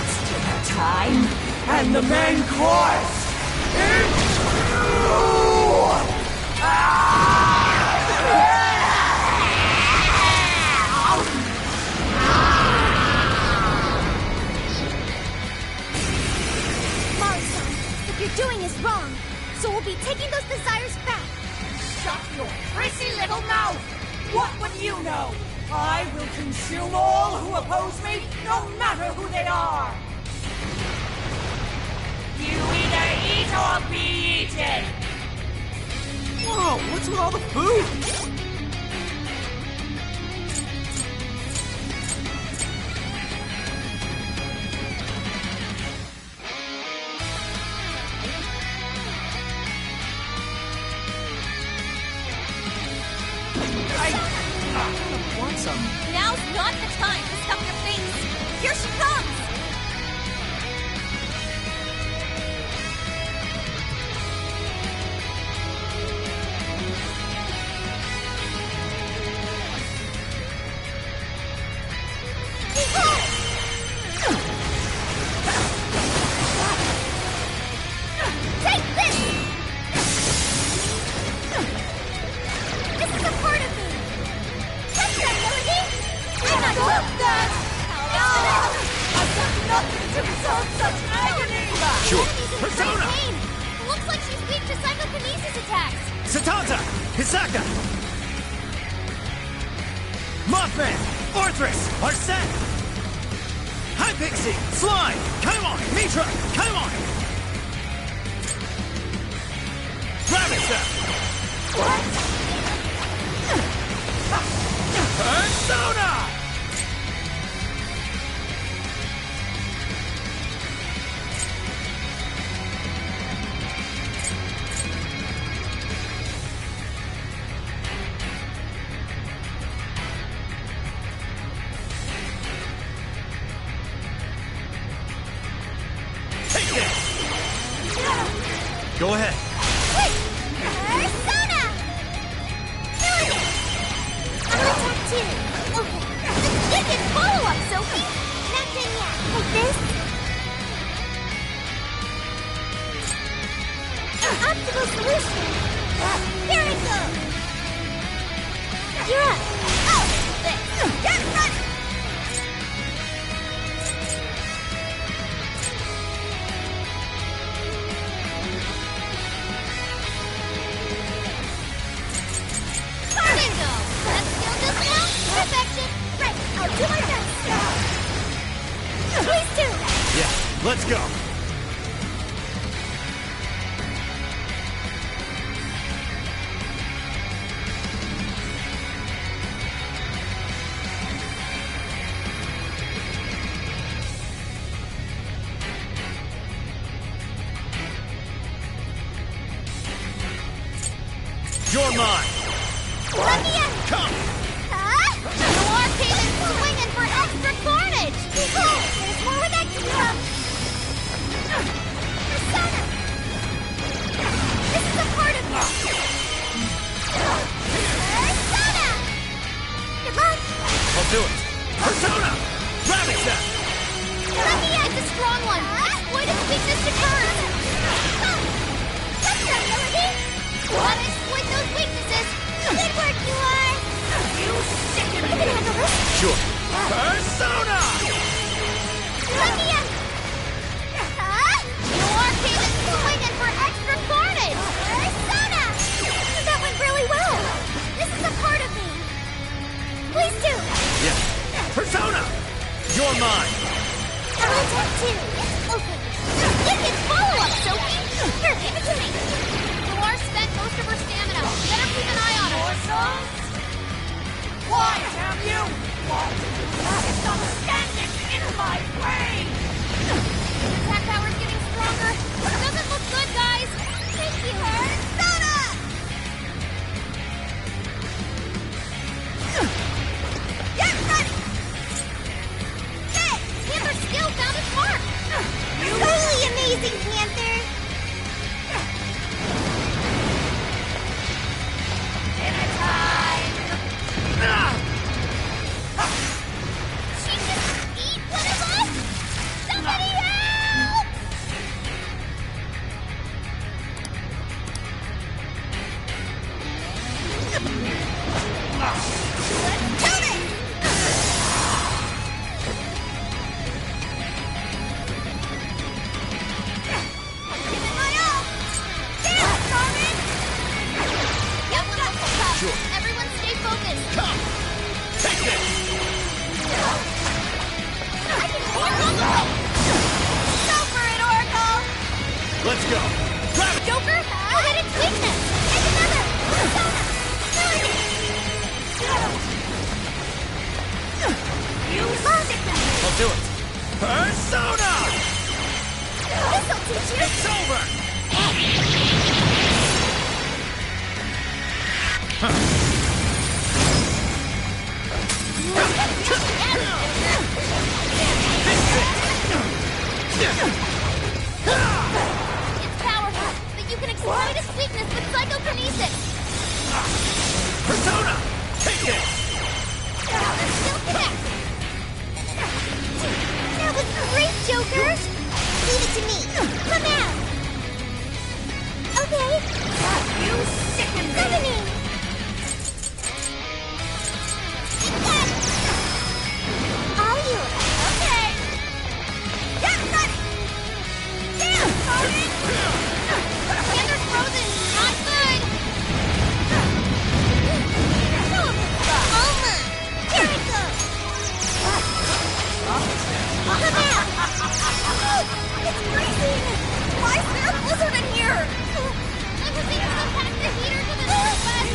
It's dinner time, and the main course is you! Mari-san, what you're doing is wrong. So we'll be taking those desires back. Shut your prissy little mouth! What would you know? I will consume all who oppose me, no matter who they are! You either eat or be eaten! Whoa, what's with all the food? I want some. Now's not the time to stuff your face! Here she comes! Take this! This is a part of me! Take that, Melody! I'm not doing that! I've done nothing to deserve such agony! Sure. Enemy's in Persona! great pain. Looks like she's weak to psychokinesis attacks! Satanta! Hisaka! Mothman! Orthrus! Arsene! Hi, Pixie! Slime! Come on! Mitra! Come on! Ravitsa! What? Persona! Take this! Go ahead. Persona! Melody! I'll attack too! You can follow up, Sophie! Not done yet. Like this? Optimal solution! Here it goes! You're up! Oh! This! Get ready! Bingo! That skill just now? Perfection! Right, I'll do my best! Please do! Yeah, let's go. mine! Let me in! Come! Huh? Noir came in swinging for extra carnage! Oh, there's more where that came from! Persona! This is a part of me! Persona! Good luck! I'll do it! Persona! Rabbit Step! Let me in! It's a strong one! Exploit its weakness to turn! That's not ability! Gotta exploit those weaknesses! Good work, Noir! You sicken me! You can handle this! Sure. Persona! Let me in! Huh? Noir came in swinging for extra carnage! Persona! That went really well! This is a part of me! Please do! Yeah. Persona! You're mine! I'll attack too! Okay. You can follow up, Sophie! Here, give it to me! Noir spent most of her stamina. Better keep an eye on her. Why, damn you? Why did you stop standing in my way? Attack power's getting stronger. It doesn't look good, guys. Thank you. Persona! Get ready! Hey! Panther still found its mark! Totally amazing, Panther! Dinner time! She just eat one of us? Somebody help! Let's do it! Give it my all! Damn, Carmen! Get one off the top. Sure. Everyone stay focused. Come! Take this! I can walk on the way! Go for it, Oracle! Let's go! Rabbit! Joker, go ahead and weakness! Take another! Persona! You lost it! I'll do it! Persona! This'll teach you! It's over! It's powerful, but you can exploit its weakness with psychokinesis! Persona! Take this! Still connect! That was great, Joker! Leave it to me! Come out! Okay! You sicken me! Are you? Okay! Get ready! Damn, Carmen! Pander's frozen! Not good! Alma! Here it goes! Come out! It's freezing! Why is there a blizzard in here? I was thinking to pack the heater to the northwest!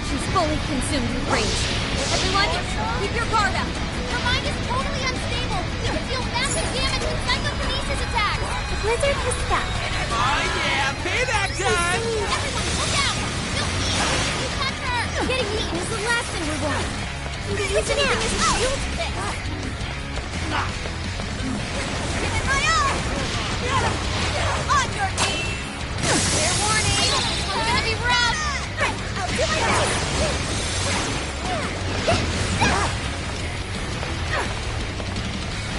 She's fully consumed with rage. Everyone, keep your guard up. Her mind is totally unstable. You can feel massive damage with psychokinesis attacks. The blizzard has stopped. Oh yeah, payback time! Everyone, look out! Don't eat! You touch her! Getting eaten is the last thing we want. Use it now! Use this! Give it my all! On your knees! Fair warning! It's gonna be rough! I'll do my best!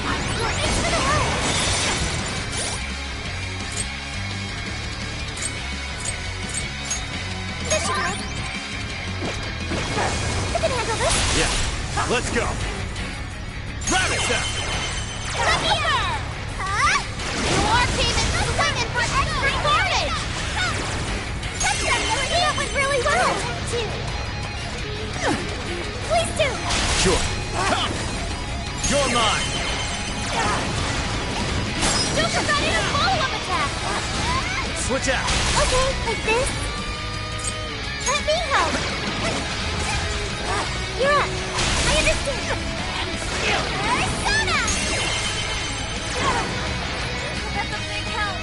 I'm going into the hole! This should work! You can handle this! Yeah. Let's go! Rabbit Step! Come here! Huh? Noir came in swinging for extra carnage! That's that ability! That went really well! Please do! Sure. Come! You're mine! Joker got in a follow-up attack! Switch out! Okay, like this. Let me help! You're up! I understand! And still! Persona! That's a big help!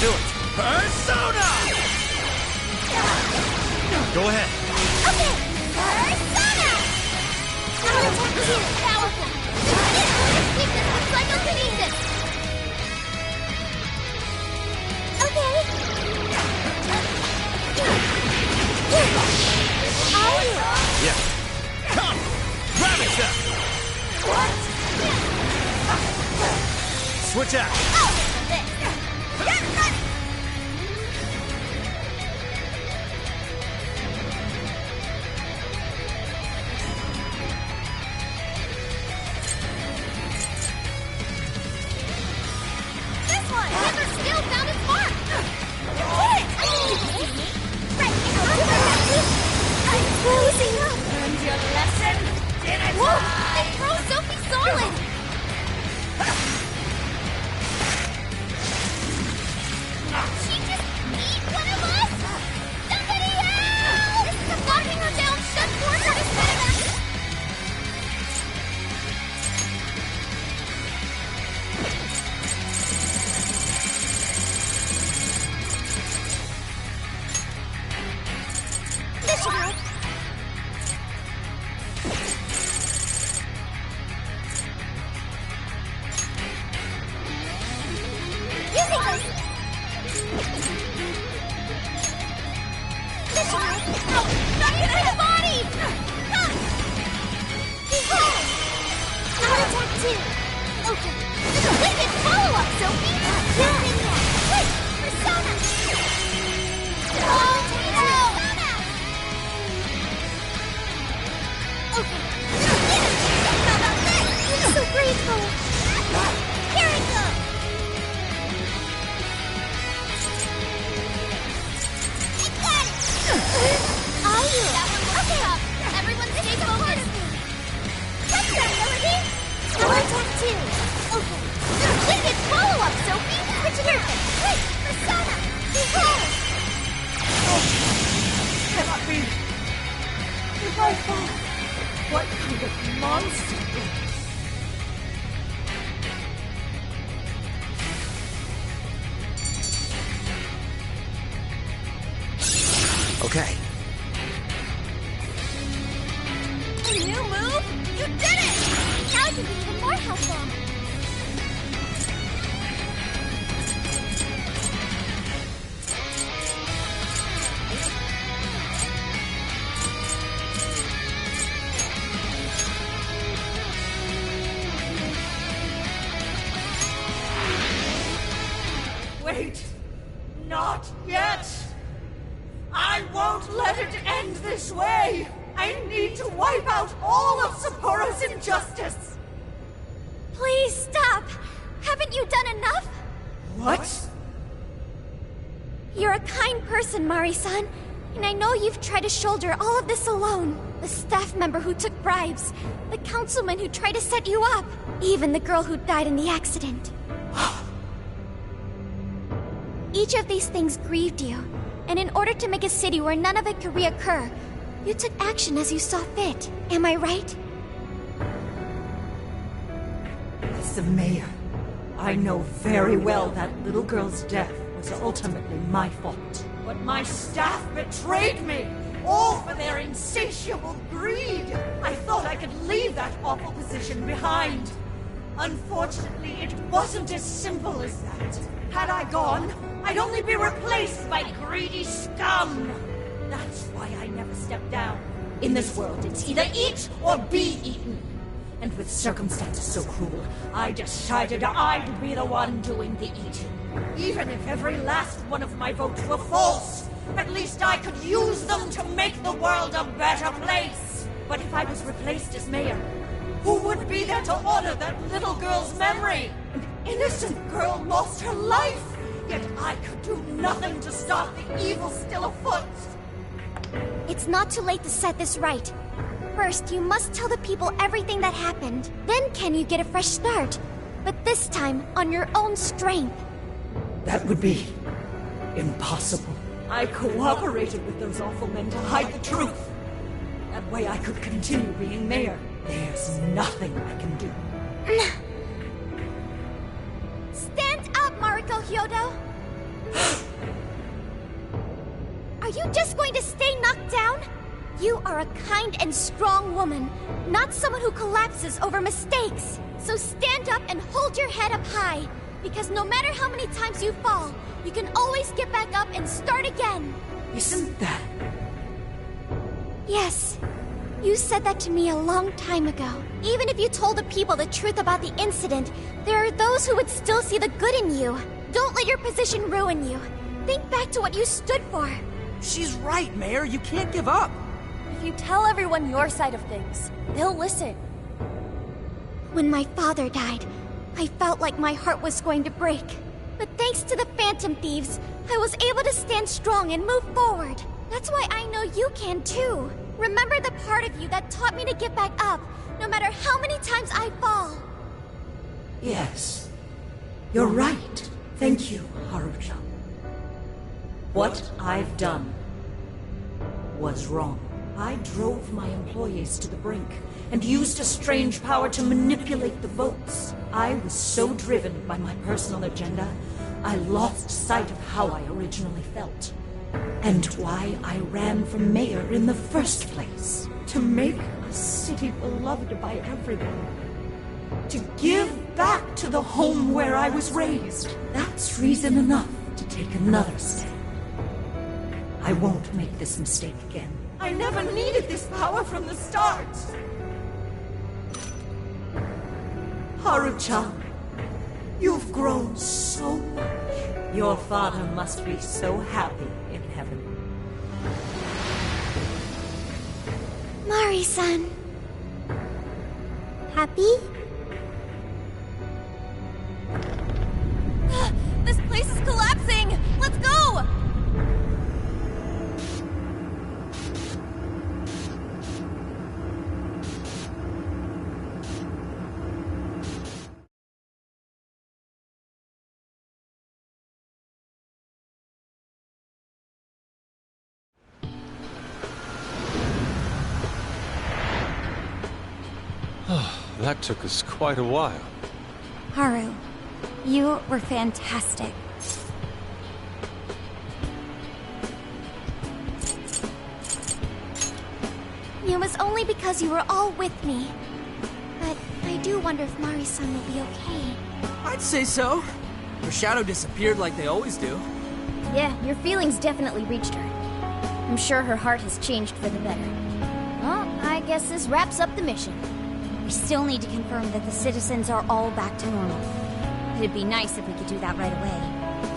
Do it! Persona! Go ahead. Okay! Persona! I'll attack you! Powerful! This weakness with psychokinesis! Okay! Are you? Yeah. Come! Rabbit What? Switch out! I'll handle this! Get ready! This one! Hitler still found its mark! What? I think you can see me! Right, I'm freezing up! Learned your lesson? Didn't Whoa! I? They froze Sophie solid! She just beat one of us? Somebody help! This is a knocking her down, shut force her to set back. This should help. Using this. This should help. No! Not into the body! Come! Behold! I'll attack too! Okay. This is a wicked follow-up, Sophie! Yeah. Wait! Persona! Oh, no! Okay. How about this? I'm so grateful! Here it goes! I got it! Are you? That one looks tough. Everyone stay focused. Touch that, Melody! I'll attack too! Okay. Wicked follow-up, Sophie! Perfect! Wait! Persona! Behold! Cannot be. If I fall, what kind of monster? Okay. A new move? You did it! Now I can be even more helpful. Wait! Not yet! I won't let it end this way! I need to wipe out all of Sapporo's injustice! Please stop! Haven't you done enough? What? You're a kind person, Mari-san. And I know you've tried to shoulder all of this alone. The staff member who took bribes, the councilman who tried to set you up, even the girl who died in the accident. Each of these things grieved you, and in order to make a city where none of it could reoccur, you took action as you saw fit. Am I right? As the mayor, I know very well that little girl's death was ultimately my fault. But my staff betrayed me, all for their insatiable greed. I thought I could leave that awful position behind. Unfortunately, it wasn't as simple as that. Had I gone, I'd only be replaced by greedy scum. That's why I never stepped down. In this world, it's either eat or be eaten. And with circumstances so cruel, I decided I'd be the one doing the eating. Even if every last one of my votes were false, at least I could use them to make the world a better place. But if I was replaced as mayor, who would be there to honor that little girl's memory? An innocent girl lost her life, yet I could do nothing to stop the evil still afoot. It's not too late to set this right. First, you must tell the people everything that happened. Then can you get a fresh start? But this time, on your own strength. That would be impossible. I cooperated with those awful men to hide the truth. That way I could continue being mayor. There's nothing I can do. Stand up, Mariko Hyodo! You are a kind and strong woman, not someone who collapses over mistakes. So stand up and hold your head up high, because no matter how many times you fall, you can always get back up and start again. Isn't that... Yes. You said that to me a long time ago. Even if you told the people the truth about the incident, there are those who would still see the good in you. Don't let your position ruin you. Think back to what you stood for. She's right, Mayor. You can't give up. If you tell everyone your side of things, they'll listen. When my father died, I felt like my heart was going to break. But thanks to the Phantom Thieves, I was able to stand strong and move forward. That's why I know you can too. Remember the part of you that taught me to get back up, no matter how many times I fall. Yes. You're right. Thank you, Harucha. What I've done was wrong. I drove my employees to the brink and used a strange power to manipulate the votes. I was so driven by my personal agenda, I lost sight of how I originally felt. And why I ran for mayor in the first place. To make a city beloved by everyone. To give back to the home where I was raised. That's reason enough to take another step. I won't make this mistake again. I never needed this power from the start. Harucha, you've grown so much. Your father must be so happy in heaven. Mari-san. Happy? This place is collapsing! Let's go! That took us quite a while. Haru, you were fantastic. It was only because you were all with me. But I do wonder if Mari-san will be okay. I'd say so. Her shadow disappeared like they always do. Yeah, your feelings definitely reached her. I'm sure her heart has changed for the better. Well, I guess this wraps up the mission. We still need to confirm that the citizens are all back to normal. It'd be nice if we could do that right away.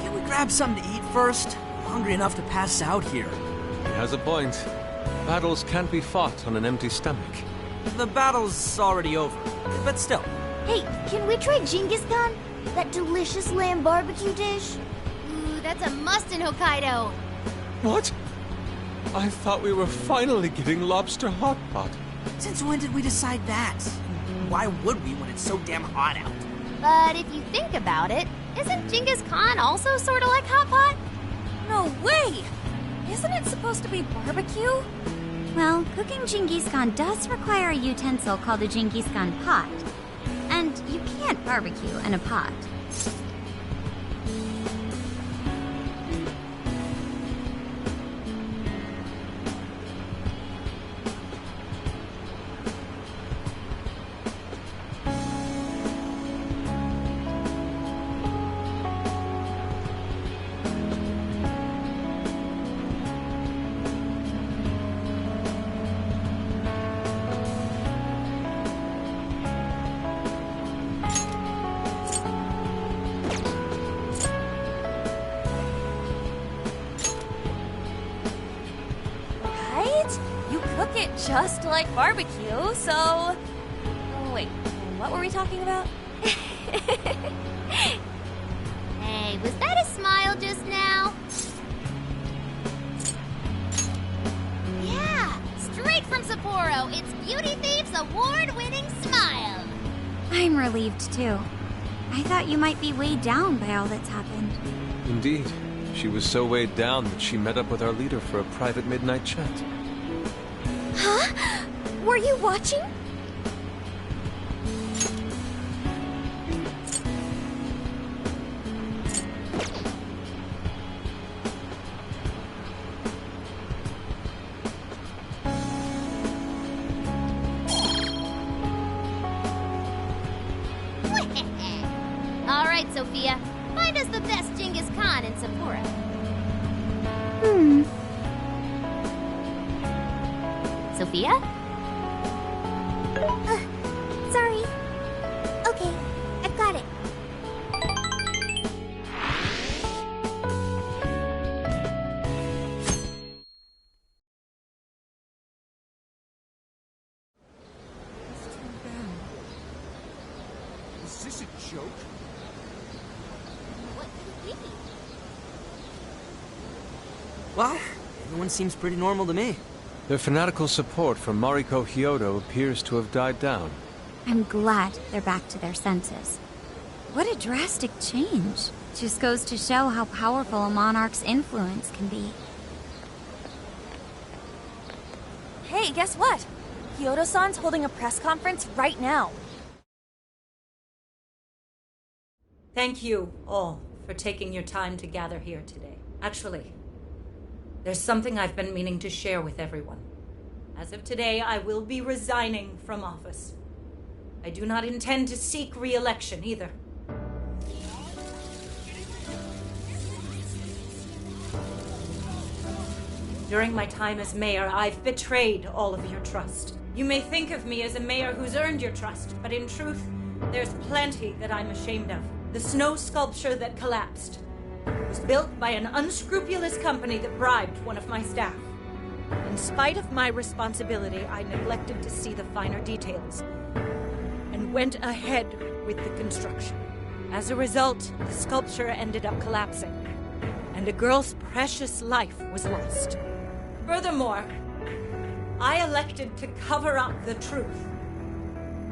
Can we grab something to eat first? I'm hungry enough to pass out here. He has a point. Battles can't be fought on an empty stomach. The battle's already over, but still. Hey, can we try Genghis Khan? That delicious lamb barbecue dish? Ooh, that's a must in Hokkaido. What? I thought we were finally getting lobster hot pot. Since when did we decide that? Why would we when it's so damn hot out? But if you think about it, isn't Genghis Khan also sort of like hot pot? No way! Isn't it supposed to be barbecue? Well, cooking Genghis Khan does require a utensil called a Genghis Khan pot. And you can't barbecue in a pot. Just like barbecue, so... Oh, wait, what were we talking about? Hey, was that a smile just now? Yeah, straight from Sapporo, it's Beauty Thief's award-winning smile. I'm relieved too. I thought you might be weighed down by all that's happened. Indeed. She was so weighed down that she met up with our leader for a private midnight chat. Huh? Were you watching? Sophia. Find us the best Genghis Khan in Sapporo. Sophia? Sorry. Okay, I've got it. Is this a joke? What could it be? Well, everyone seems pretty normal to me. Their fanatical support for Mariko Hyodo appears to have died down. I'm glad they're back to their senses. What a drastic change. Just goes to show how powerful a monarch's influence can be. Hey, guess what? Hyodo-san's holding a press conference right now. Thank you all for taking your time to gather here today. Actually, there's something I've been meaning to share with everyone. As of today, I will be resigning from office. I do not intend to seek re-election either. During my time as mayor, I've betrayed all of your trust. You may think of me as a mayor who's earned your trust, but in truth, there's plenty that I'm ashamed of. The snow sculpture that collapsed was built by an unscrupulous company that bribed one of my staff. In spite of my responsibility, I neglected to see the finer details and went ahead with the construction. As a result, the sculpture ended up collapsing, and a girl's precious life was lost. Furthermore, I elected to cover up the truth,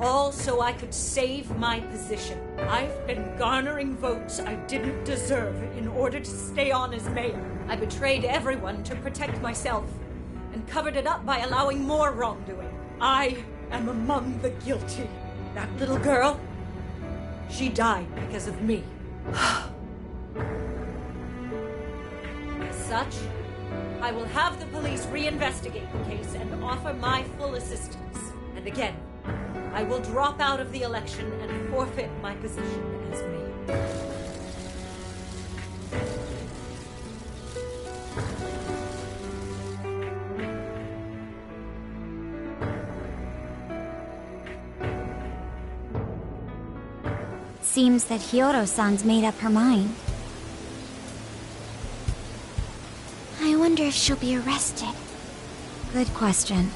all so I could save my position. I've been garnering votes I didn't deserve in order to stay on as mayor. I betrayed everyone to protect myself and covered it up by allowing more wrongdoing. I am among the guilty. That little girl, she died because of me. As such, I will have the police reinvestigate the case and offer my full assistance. And again, I will drop out of the election and forfeit my position as mayor. Seems that Hyodo-san's made up her mind. I wonder if she'll be arrested. Good question.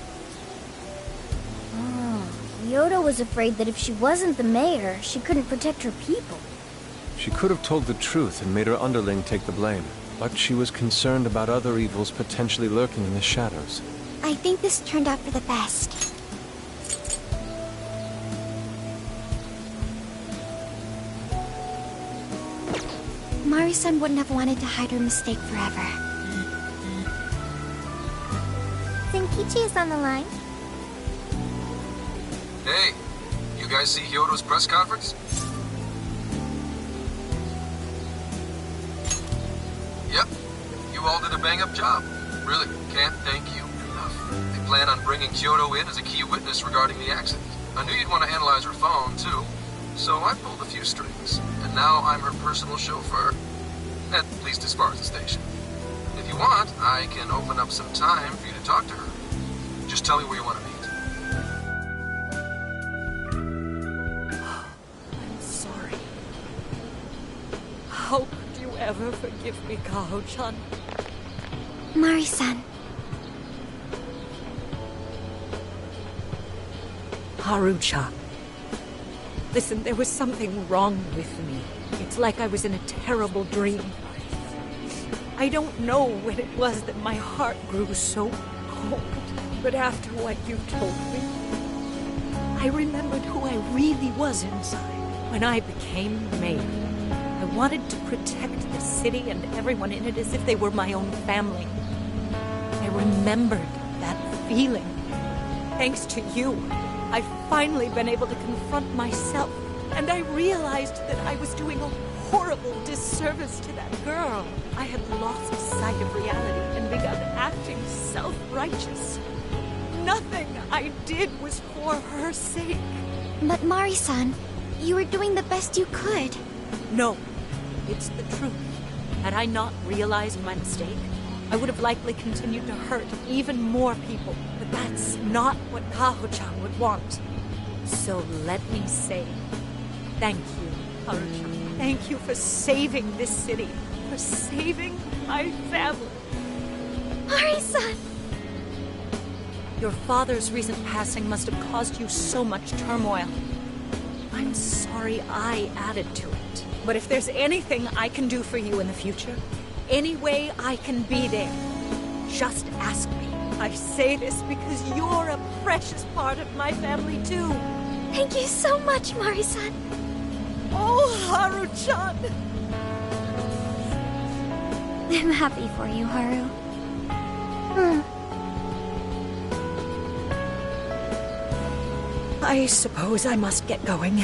Hyodo was afraid that if she wasn't the mayor, she couldn't protect her people. She could have told the truth and made her underling take the blame, but she was concerned about other evils potentially lurking in the shadows. I think this turned out for the best. Mari-san wouldn't have wanted to hide her mistake forever. Zenkichi is on the line. Hey, you guys see Hyodo's press conference? Yep, you all did a bang-up job. Really, can't thank you enough. They plan on bringing Hyodo in as a key witness regarding the accident. I knew you'd want to analyze her phone, too, so I pulled a few strings. And now I'm her personal chauffeur, at least as far as the station. If you want, I can open up some time for you to talk to her. Just tell me where you want to meet. I'm sorry. How could you ever forgive me, Kaho-chan? Mari-san. Haru-chan. Listen, there was something wrong with me. It's like I was in a terrible dream. I don't know when it was that my heart grew so cold, but after what you told me, I remembered who I really was inside. When I became mayor, I wanted to protect the city and everyone in it as if they were my own family. I remembered that feeling. Thanks to you, I've finally been able to confront myself, and I realized that I was doing a horrible disservice to that girl. I had lost sight of reality and begun acting self-righteous. Nothing I did was for her sake. But Mari-san, you were doing the best you could. No, it's the truth. Had I not realized my mistake, I would have likely continued to hurt even more people. But that's not what Kaho-chan would want. So let me say, thank you, Haru-chan. Thank you for saving this city, for saving my family. Mari-san! Your father's recent passing must have caused you so much turmoil. I'm sorry I added to it. But if there's anything I can do for you in the future, any way I can be there, just ask me. I say this because you're a precious part of my family, too. Thank you so much, Mari-san. Oh, Haru-chan! I'm happy for you, Haru. I suppose I must get going.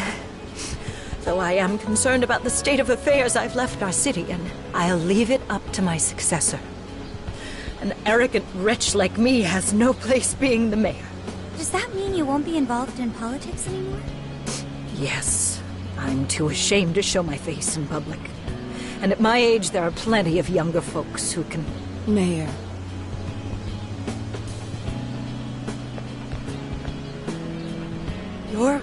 Though I am concerned about the state of affairs, I've left our city, and I'll leave it up to my successor. An arrogant wretch like me has no place being the mayor. Does that mean you won't be involved in politics anymore? Yes. I'm too ashamed to show my face in public. And at my age, there are plenty of younger folks who can... Mayor. You're...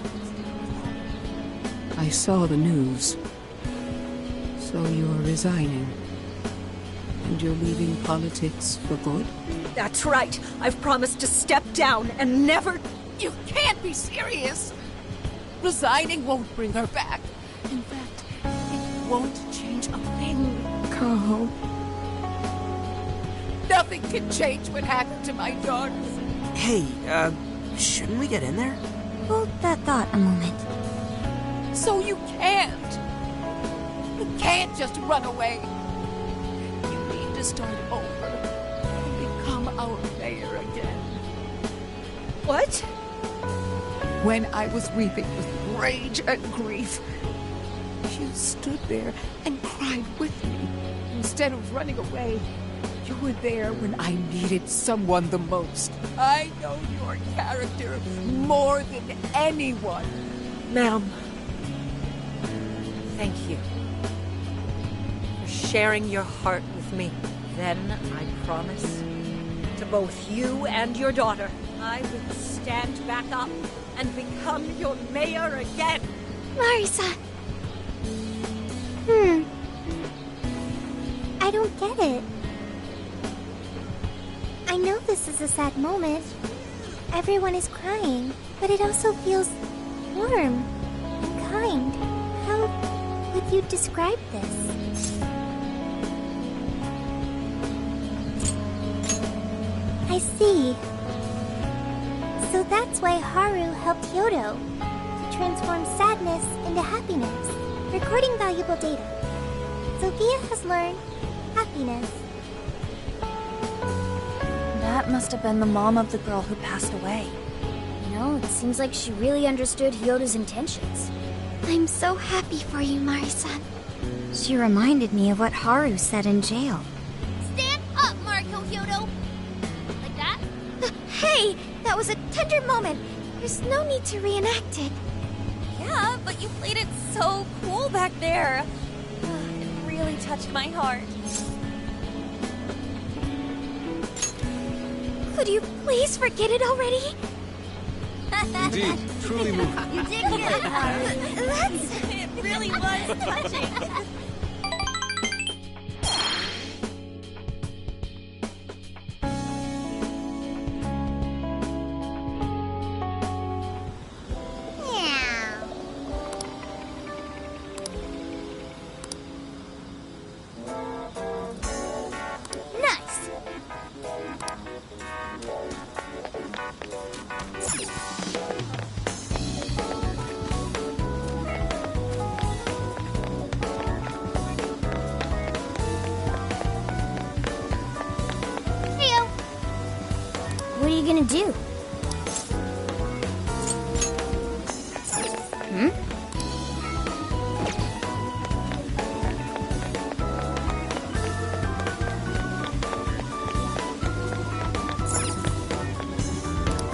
I saw the news. So you're resigning. And you're leaving politics for good? That's right. I've promised to step down and never... You can't be serious! Resigning won't bring her back. In fact, it won't change a thing. Kaho. Nothing can change what happened to my daughters. Hey, shouldn't we get in there? Hold that thought a moment. So you can't. You can't just run away. You need to start over and become our mayor again. What? When I was weeping with rage and grief, you stood there and cried with me. Instead of running away, you were there when I needed someone the most. I know your character more than anyone. Ma'am, thank you for sharing your heart with me. Then I promise to both you and your daughter, I will stand back up and become your mayor again. Mari-san. I don't get it. I know this is a sad moment. Everyone is crying, but it also feels warm and kind. How would you describe this? I see. So that's why Haru helped Hyodo to transform sadness into happiness, recording valuable data. Sophia has learned happiness. That must have been the mom of the girl who passed away. You know, it seems like she really understood Hyodo's intentions. I'm so happy for you, Mari-san. She reminded me of what Haru said in jail. Stand up, Mariko Hyodo! Like that? Hey, that was a tender moment. There's no need to reenact it. Yeah, but you played it so cool back there. It really touched my heart. Could you please forget it already? Indeed, truly moving. You did good, Haru. It really was touching. Nice. Heyo. What are you gonna do?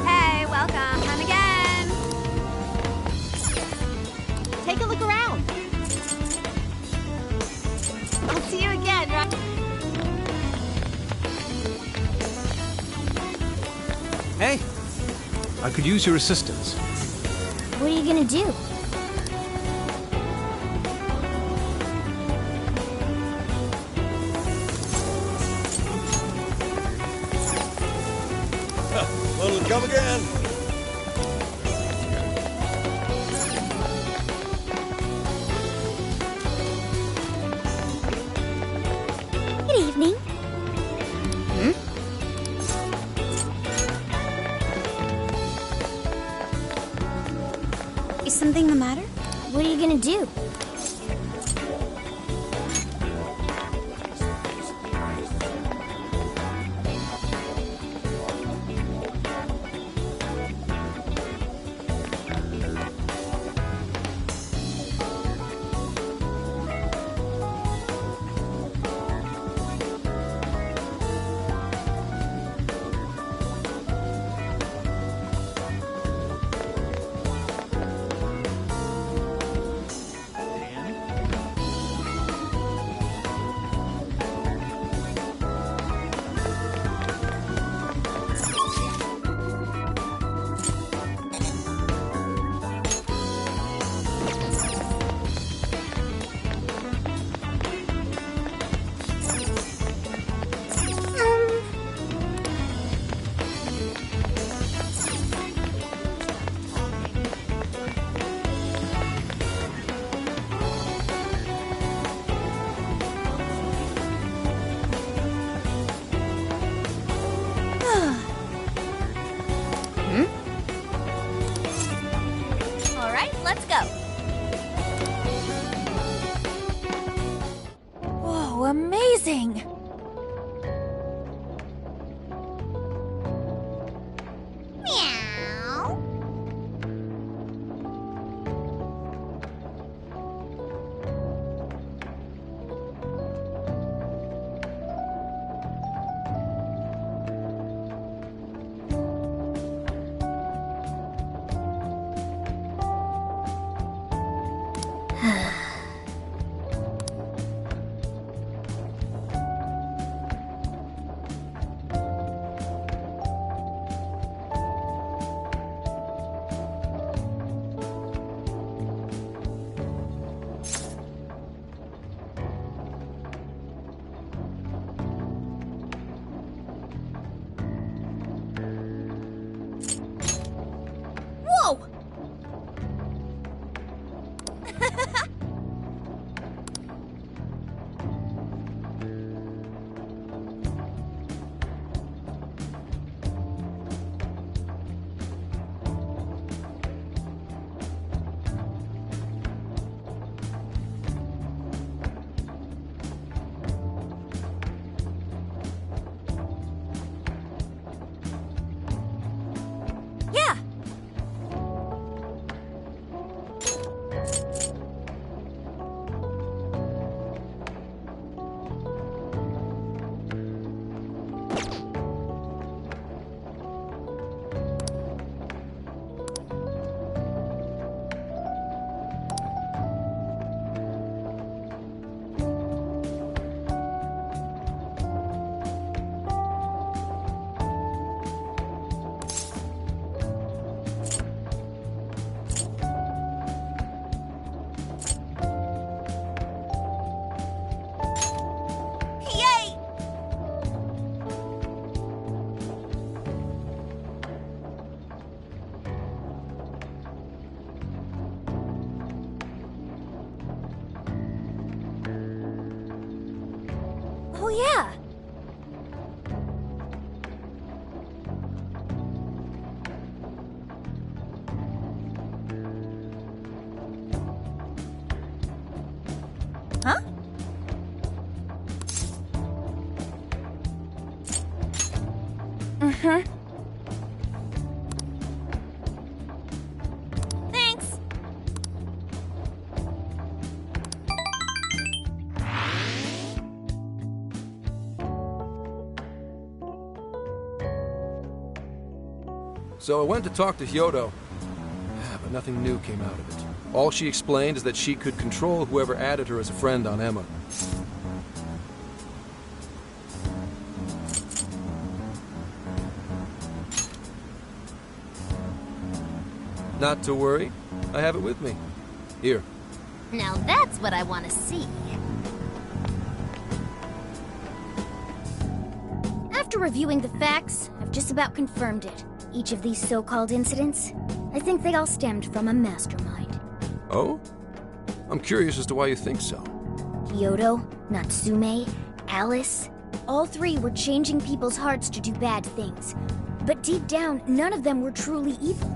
Hey, welcome. Come again. Take a look around. I'll see you again, right? Hey! I could use your assistance. What are you gonna do? Well, come again. Good evening. Is something the matter? What are you gonna do? All right, let's go. Whoa, amazing! Meow. Whoa! Yeah! Yay! Oh yeah! Huh? Mm-hmm. Thanks. So I went to talk to Hyodo, but nothing new came out of it. All she explained is that she could control whoever added her as a friend on Emma. Not to worry. I have it with me. Here. Now that's what I want to see. After reviewing the facts, I've just about confirmed it. Each of these so-called incidents, I think they all stemmed from a mastermind. Oh? I'm curious as to why you think so. Kyoto, Natsume, Alice, all three were changing people's hearts to do bad things. But deep down, none of them were truly evil.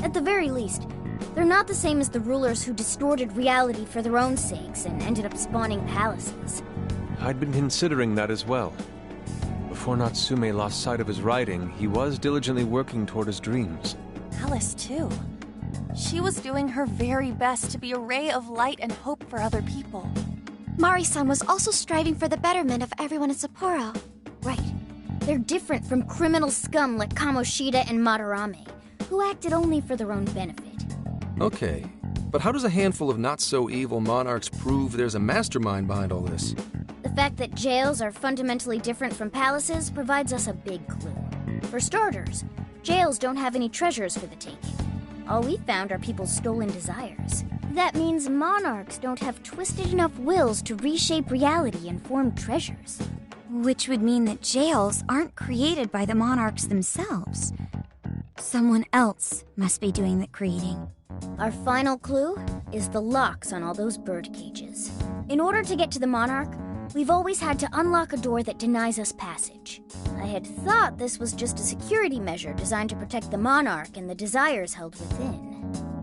At the very least, they're not the same as the rulers who distorted reality for their own sakes and ended up spawning palaces. I'd been considering that as well. Before Natsume lost sight of his writing, he was diligently working toward his dreams. Alice, too. She was doing her very best to be a ray of light and hope for other people. Mari-san was also striving for the betterment of everyone in Sapporo. Right. They're different from criminal scum like Kamoshida and Madarame, who acted only for their own benefit. Okay, but how does a handful of not-so-evil monarchs prove there's a mastermind behind all this? The fact that jails are fundamentally different from palaces provides us a big clue. For starters, jails don't have any treasures for the taking. All we found are people's stolen desires. That means monarchs don't have twisted enough wills to reshape reality and form treasures. Which would mean that jails aren't created by the monarchs themselves. Someone else must be doing the creating. Our final clue is the locks on all those bird cages. In order to get to the monarch, we've always had to unlock a door that denies us passage. I had thought this was just a security measure designed to protect the monarch and the desires held within.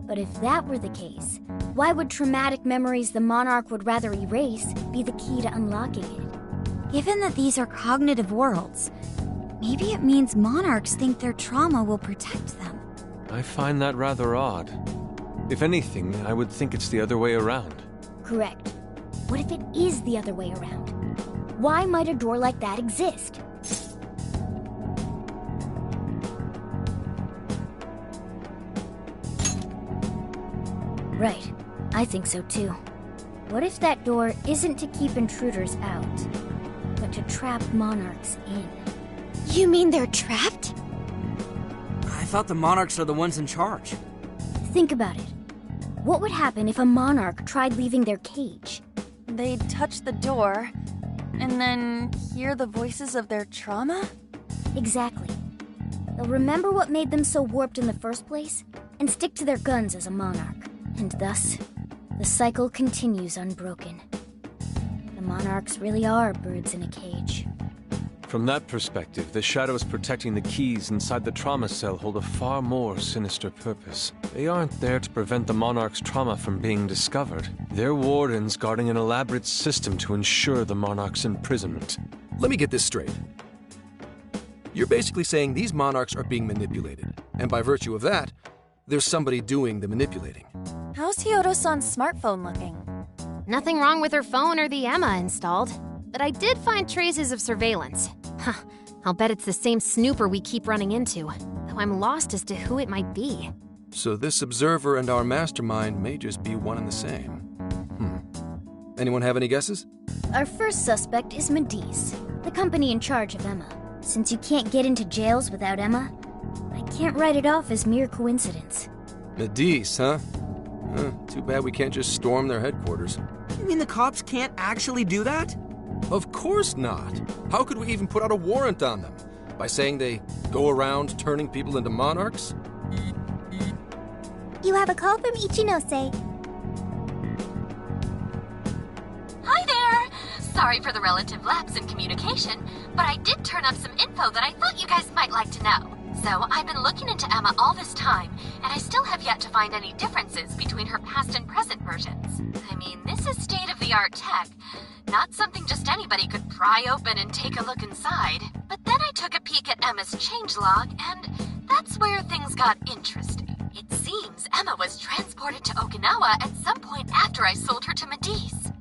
But if that were the case, why would traumatic memories the monarch would rather erase be the key to unlocking it? Given that these are cognitive worlds, maybe it means monarchs think their trauma will protect them. I find that rather odd. If anything, I would think it's the other way around. Correct. What if it is the other way around? Why might a door like that exist? Right. I think so too. What if that door isn't to keep intruders out, but to trap monarchs in? You mean they're trapped? I thought the monarchs are the ones in charge. Think about it. What would happen if a monarch tried leaving their cage? They'd touch the door, and then hear the voices of their trauma? Exactly. They'll remember what made them so warped in the first place, and stick to their guns as a monarch. And thus, the cycle continues unbroken. The monarchs really are birds in a cage. From that perspective, the shadows protecting the keys inside the trauma cell hold a far more sinister purpose. They aren't there to prevent the monarch's trauma from being discovered. They're wardens guarding an elaborate system to ensure the monarch's imprisonment. Let me get this straight. You're basically saying these monarchs are being manipulated, and by virtue of that, there's somebody doing the manipulating. How's Hyodo-san's smartphone looking? Nothing wrong with her phone or the Emma installed, but I did find traces of surveillance. Huh, I'll bet it's the same snooper we keep running into, though I'm lost as to who it might be. So this observer and our mastermind may just be one and the same. Anyone have any guesses? Our first suspect is Medice, the company in charge of Emma. Since you can't get into jails without Emma, I can't write it off as mere coincidence. Medice, huh? Too bad we can't just storm their headquarters. You mean the cops can't actually do that? Of course not. How could we even put out a warrant on them? By saying they go around turning people into monarchs? You have a call from Ichinose. Hi there! Sorry for the relative lapse in communication, but I did turn up some info that I thought you guys might like to know. So, I've been looking into Emma all this time, and I still have yet to find any differences between her past and present versions. I mean, this is state-of-the-art tech, not something just anybody could pry open and take a look inside. But then I took a peek at Emma's changelog, and that's where things got interesting. It seems Emma was transported to Okinawa at some point after I sold her to Medice.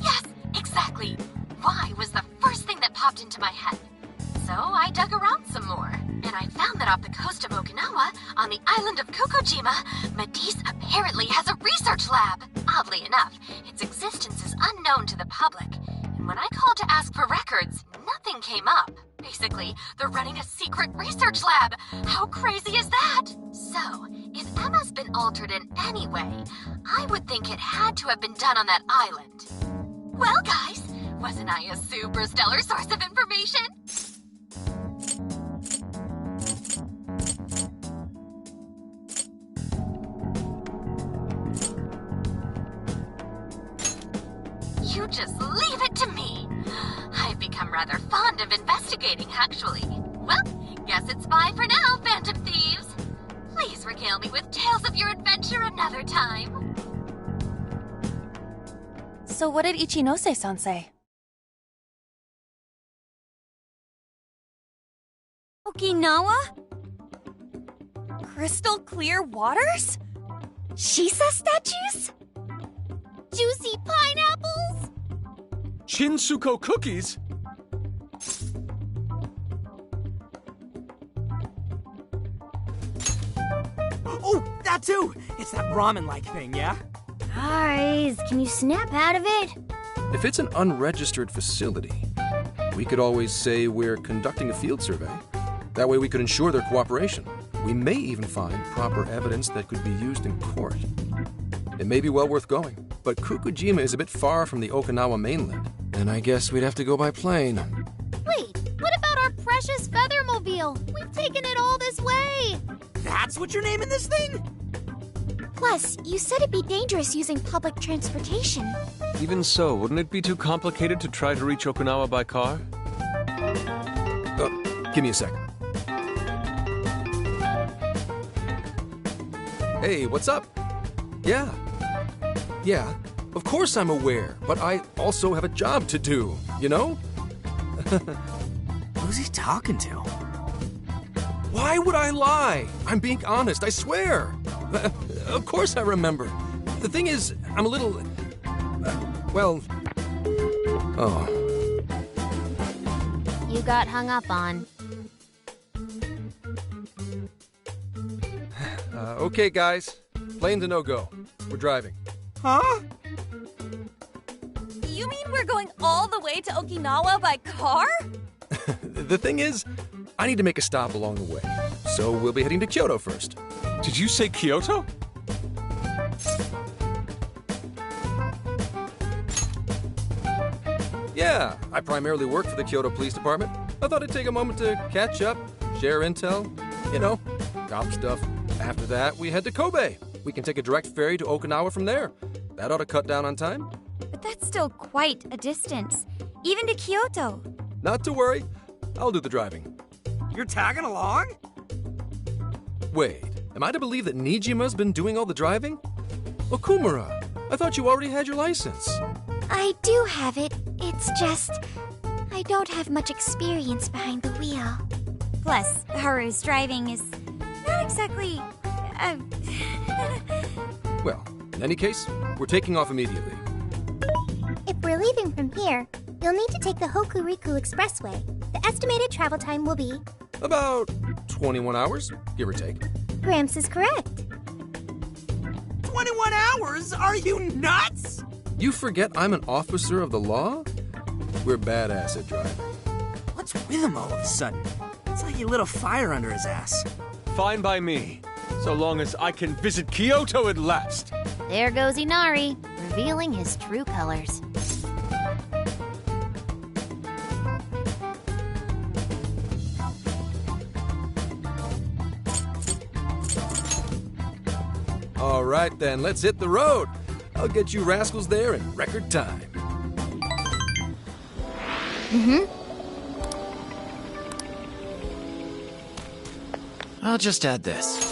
Yes, exactly. Why was the first thing that popped into my head. So I dug around some more, and I found that off the coast of Okinawa, on the island of Kokojima, Medice apparently has a research lab. Oddly enough, its existence is unknown to the public, When I called to ask for records, nothing came up. Basically, they're running a secret research lab. How crazy is that? So, if Emma's been altered in any way, I would think it had to have been done on that island. Well, guys, wasn't I a super stellar source of information? You just leave it to me. I've become rather fond of investigating, actually. Well, guess it's bye for now, Phantom Thieves. Please regale me with tales of your adventure another time. So what did Ichinose-san say? Okinawa? Crystal clear waters? Shisa statues? Juicy pineapples? Shinsuko cookies? Oh, that too! It's that ramen-like thing, yeah? Guys, can you snap out of it? If it's an unregistered facility, we could always say we're conducting a field survey. That way we could ensure their cooperation. We may even find proper evidence that could be used in court. It may be well worth going, but Kukujima is a bit far from the Okinawa mainland, and I guess we'd have to go by plane. Wait, what about our precious Feathermobile? We've taken it all this way! That's what you're naming this thing? Plus, you said it'd be dangerous using public transportation. Even so, wouldn't it be too complicated to try to reach Okinawa by car? Give me a sec. Hey, what's up? Yeah, of course I'm aware, but I also have a job to do, you know? Who's he talking to? Why would I lie? I'm being honest, I swear. Of course I remember. The thing is, I'm a little... Oh. You got hung up on. Okay, guys. Plane's a no-go. We're driving. Huh? You mean we're going all the way to Okinawa by car? The thing is, I need to make a stop along the way. So we'll be heading to Kyoto first. Did you say Kyoto? Yeah, I primarily work for the Kyoto Police Department. I thought I'd take a moment to catch up, share intel, you know, cop stuff. After that, we head to Kobe. We can take a direct ferry to Okinawa from there. That ought to cut down on time. But that's still quite a distance, even to Kyoto. Not to worry. I'll do the driving. You're tagging along? Wait, am I to believe that Nijima's been doing all the driving? Okumura, I thought you already had your license. I do have it. It's just... I don't have much experience behind the wheel. Plus, Haru's driving is not exactly... Well, in any case, we're taking off immediately. If we're leaving from here, you'll need to take the Hokuriku Expressway. The estimated travel time will be... About 21 hours, give or take. Gramps is correct. 21 hours? Are you nuts? You forget I'm an officer of the law? We're badass at driving. What's with him all of a sudden? It's like he lit a fire under his ass. Fine by me, so long as I can visit Kyoto at last. There goes Inari, revealing his true colors. All right then, let's hit the road. I'll get you rascals there in record time. I'll just add this.